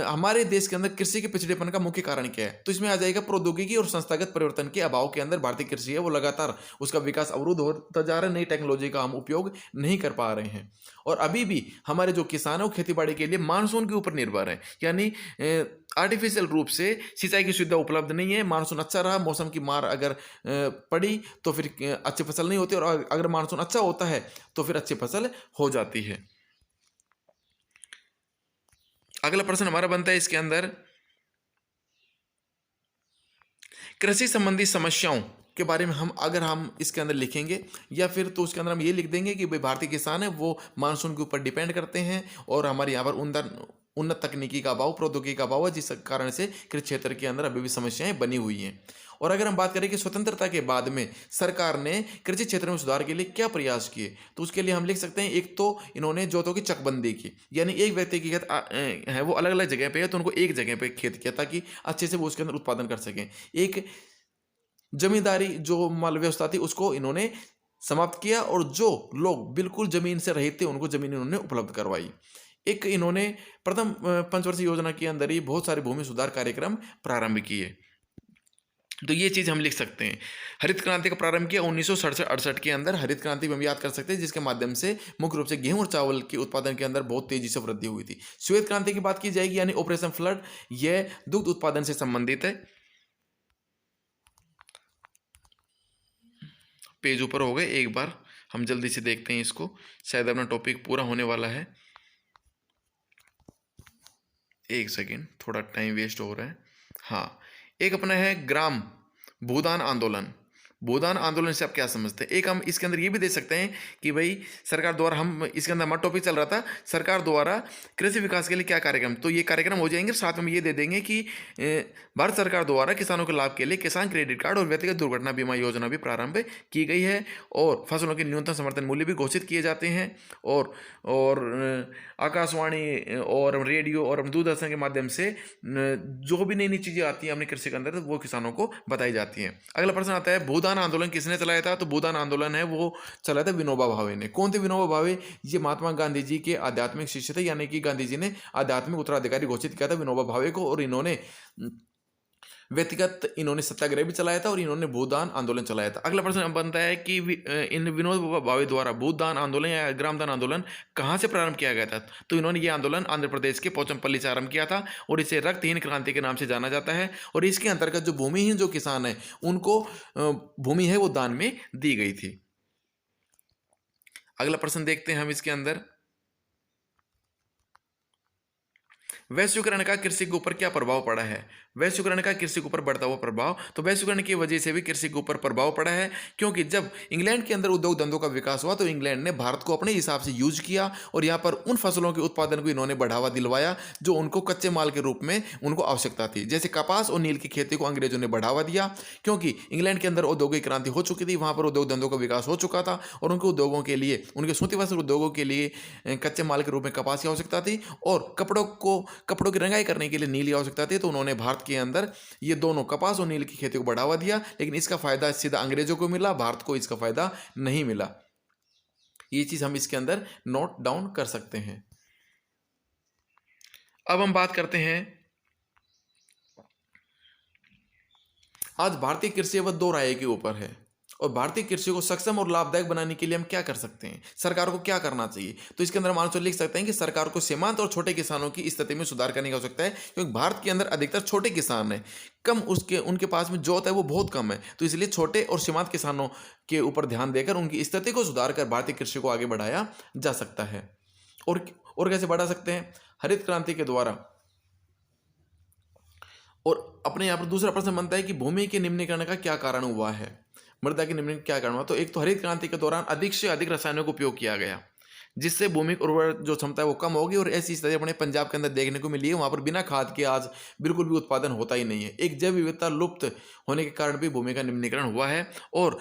हमारे देश के अंदर कृषि के पिछड़ेपन का मुख्य कारण क्या है? तो इसमें आ जाएगा प्रौद्योगिकी और संस्थागत परिवर्तन के अभाव के अंदर भारतीय कृषि है वो लगातार उसका विकास अवरुद्ध होता जा रहा है। नई टेक्नोलॉजी का हम उपयोग नहीं कर पा रहे हैं, और अभी भी हमारे जो किसान है वो खेती बाड़ी के लिए मानसून के ऊपर निर्भर है, यानी आर्टिफिशियल रूप से सिंचाई की सुविधा उपलब्ध नहीं है। मानसून अच्छा रहा, मौसम की मार अगर पड़ी तो फिर अच्छी फसल नहीं होती, और अगर मानसून अच्छा होता है तो फिर अच्छी फसल हो जाती है। अगला प्रश्न हमारा बनता है इसके अंदर, कृषि संबंधी समस्याओं के बारे में हम इसके अंदर लिखेंगे, या फिर तो उसके अंदर हम ये लिख देंगे कि भाई भारतीय किसान है वो मानसून के ऊपर डिपेंड करते हैं, और हमारे यहाँ पर उन्नत तकनीकी का अभाव, प्रौद्योगिकी का अभाव है, जिस कारण से कृषि क्षेत्र के अंदर अभी भी समस्याएं बनी हुई हैं। और अगर हम बात करें कि स्वतंत्रता के बाद में सरकार ने कृषि क्षेत्र में सुधार के लिए क्या प्रयास किए, तो उसके लिए हम लिख सकते हैं, एक तो इन्होंने जोतों की चकबंदी की, यानी एक व्यक्ति की खेत है वो अलग अलग जगह पे है तो उनको एक जगह पे खेत किया ताकि अच्छे से वो उसके अंदर उत्पादन कर सकें। एक जमींदारी जो माल व्यवस्था थी उसको इन्होंने समाप्त किया, और जो लोग बिल्कुल जमीन से रहित थे उनको जमीन इन्होंने उपलब्ध करवाई। एक इन्होंने प्रथम पंचवर्षीय योजना के अंदर ही बहुत सारे भूमि सुधार कार्यक्रम प्रारंभ किए। तो ये चीज़ हम लिख सकते हैं। हरित क्रांति का प्रारंभ किया 1967-68 के अंदर। हरित क्रांति में हम याद कर सकते हैं, जिसके माध्यम से मुख्य रूप से गेहूं और चावल के उत्पादन के अंदर बहुत तेजी से वृद्धि हुई थी। श्वेत क्रांति की बात की जाएगी, यानी ऑपरेशन फ्लड, यह दुग्ध उत्पादन से संबंधित है। पेज ऊपर हो गए, एक बार हम जल्दी से देखते हैं इसको, शायद अपना टॉपिक पूरा होने वाला है। एक सेकेंड, थोड़ा टाइम वेस्ट हो रहा है। हाँ, एक अपना है ग्राम भूदान आंदोलन। भूदान आंदोलन से आप क्या समझते हैं? एक हम इसके अंदर ये भी दे सकते हैं कि भाई सरकार द्वारा, हम इसके अंदर हमारा टॉपिक चल रहा था सरकार द्वारा कृषि विकास के लिए क्या कार्यक्रम, तो ये कार्यक्रम हो जाएंगे। साथ में ये दे देंगे कि भारत सरकार द्वारा किसानों के लाभ के लिए किसान क्रेडिट कार्ड और व्यक्तिगत दुर्घटना बीमा योजना भी प्रारंभ की गई है, और फसलों के न्यूनतम समर्थन मूल्य भी घोषित किए जाते हैं, और आकाशवाणी और रेडियो और दूरदर्शन के माध्यम से जो भी नई नई चीज़ें आती हैं अपने कृषि के अंदर, तो वो किसानों को बताई जाती हैं। अगला प्रश्न आता है, भूदान आंदोलन किसने चलाया था? तो भूदान आंदोलन है वो चलाया था विनोबा भावे ने। कौन थे विनोबा भावे? ये महात्मा गांधी जी के आध्यात्मिक शिष्य थे, यानी कि गांधी जी ने आध्यात्मिक उत्तराधिकारी घोषित किया था विनोबा भावे को, और इन्होंने व्यक्तिगत इन्होंने सत्याग्रह भी चलाया था और इन्होंने भूदान आंदोलन चलाया था। अगला प्रश्न बनता है कि इन विनोबा भावे द्वारा भूदान आंदोलन या ग्रामदान आंदोलन कहाँ से प्रारंभ किया गया था? तो इन्होंने ये आंदोलन आंध्र प्रदेश के पोचमपल्ली से आरंभ किया था, और इसे रक्तहीन क्रांति के नाम से जाना जाता है। और इसके अंतर्गत जो भूमिहीन जो किसान है उनको भूमि है वो दान में दी गई थी। अगला प्रश्न देखते हैं हम इसके अंदर, वैश्वीकरण का कृषि के ऊपर क्या प्रभाव पड़ा है? वैश्वीकरण का कृषि के ऊपर बढ़ता हुआ प्रभाव, तो वैश्वीकरण की वजह से भी कृषि के ऊपर प्रभाव पड़ा है, क्योंकि जब इंग्लैंड के अंदर उद्योग धंधों का विकास हुआ तो इंग्लैंड ने भारत को अपने हिसाब से यूज किया, और यहाँ पर उन फसलों के उत्पादन को इन्होंने बढ़ावा दिलवाया जो उनको कच्चे माल के रूप में उनको आवश्यकता थी। जैसे कपास और नील की खेती को अंग्रेजों ने बढ़ावा दिया, क्योंकि इंग्लैंड के अंदर औद्योगिक क्रांति हो चुकी थी, वहाँ पर उद्योग धंधों का विकास हो चुका था, और उनके उद्योगों के लिए, उनके सूती वस्त्र उद्योगों के लिए कच्चे माल के रूप में कपास की आवश्यकता थी, और कपड़ों की रंगाई करने के लिए नील की आवश्यकता थी। तो उन्होंने भारत के अंदर ये दोनों कपास और नील की खेती को बढ़ावा दिया, लेकिन इसका फायदा सीधा अंग्रेजों को मिला, भारत को इसका फायदा नहीं मिला। ये चीज हम इसके अंदर नोट डाउन कर सकते हैं। अब हम बात करते हैं, आज भारतीय कृषि व दो राय के ऊपर है, और भारतीय कृषि को सक्षम और लाभदायक बनाने के लिए हम क्या कर सकते हैं, सरकार को क्या करना चाहिए? तो इसके अंदर मान लिख सकते हैं कि सरकार को सीमांत और छोटे किसानों की स्थिति में सुधार करने की आवश्यकता है, क्योंकि भारत के अंदर अधिकतर छोटे किसान हैं, कम उनके पास में जोत है वो बहुत कम है, तो इसलिए छोटे और सीमांत किसानों के ऊपर ध्यान देकर उनकी स्थिति को सुधार कर भारतीय कृषि को आगे बढ़ाया जा सकता है। और कैसे बढ़ा सकते हैं? हरित क्रांति के द्वारा। और अपने यहाँ पर दूसरा प्रश्न बनता है कि भूमि के निम्नीकरण का क्या कारण हुआ है, मृदा के निम्नीकरण क्या कारण हुआ? तो एक तो हरित क्रांति के दौरान अधिक से अधिक रसायनों का उपयोग किया गया, जिससे भूमि की उर्वर जो क्षमता है वो कम होगी, और ऐसी स्थिति अपने पंजाब के अंदर देखने को मिली है, वहाँ पर बिना खाद के आज बिल्कुल भी उत्पादन होता ही नहीं है। एक जैव विविधता लुप्त होने के कारण भी भूमि का निम्नीकरण हुआ है, और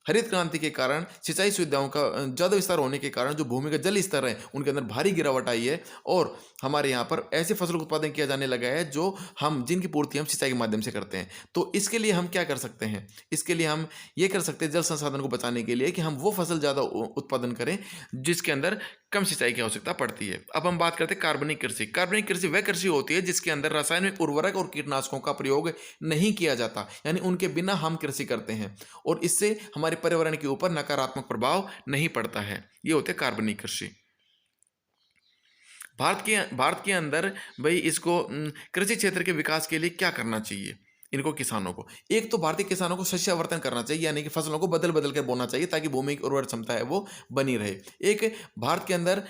हरित क्रांति के कारण सिंचाई सुविधाओं का ज़्यादा विस्तार होने के कारण जो भूमि का जल स्तर है उनके अंदर भारी गिरावट आई है, और हमारे यहाँ पर ऐसे फसलों का उत्पादन किया जाने लगा है जिनकी पूर्ति हम सिंचाई के माध्यम से करते हैं। तो इसके लिए हम क्या कर सकते हैं? इसके लिए हम ये कर सकते हैं, जल संसाधन को बचाने के लिए, कि हम वो फसल ज़्यादा उत्पादन करें जिसके अंदर कम सिंचाई की आवश्यकता पड़ती है। अब हम बात करते हैं कार्बनिक कृषि। कार्बनिक कृषि वह कृषि होती है जिसके अंदर रासायनिक उर्वरक और कीटनाशकों का प्रयोग नहीं किया जाता, यानी उनके बिना हम कृषि करते हैं, और इससे हमारे पर्यावरण के ऊपर नकारात्मक प्रभाव नहीं पड़ता है। ये होते हैं कार्बनिक कृषि। भारत के अंदर भाई इसको कृषि क्षेत्र के विकास के लिए क्या करना चाहिए इनको किसानों को? एक तो भारतीय किसानों को शस्यावर्तन करना चाहिए, यानी कि फसलों को बदल बदल कर बोना चाहिए ताकि भूमि की उर्वर क्षमता है वो बनी रहे। एक भारत के अंदर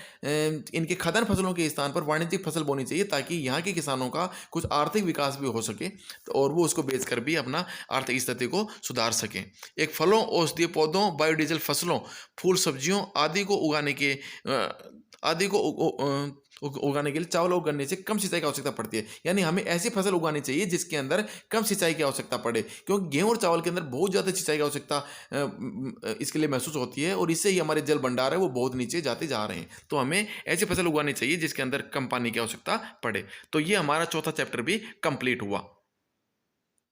इनके खाद्यान्न फसलों के स्थान पर वाणिज्यिक फसल बोनी चाहिए, ताकि यहाँ के किसानों का कुछ आर्थिक विकास भी हो सके, और वो उसको बेचकर भी अपना आर्थिक स्थिति को सुधार सकें। एक फलों, औषधीय पौधों, बायोडीजल फसलों, फूल सब्जियों आदि को उगाने के लिए चावल और गन्ने से कम सिंचाई की आवश्यकता पड़ती है, यानी हमें ऐसी फसल उगानी चाहिए जिसके अंदर कम सिंचाई की आवश्यकता पड़े, क्योंकि गेहूं और चावल के अंदर बहुत ज़्यादा सिंचाई की आवश्यकता इसके लिए महसूस होती है, और इससे ही हमारे जल भंडार है वो बहुत नीचे जाते जा रहे हैं। तो हमें ऐसी फसल उगानी चाहिए जिसके अंदर कम पानी की आवश्यकता पड़े। तो ये हमारा चौथा चैप्टर भी कंप्लीट हुआ।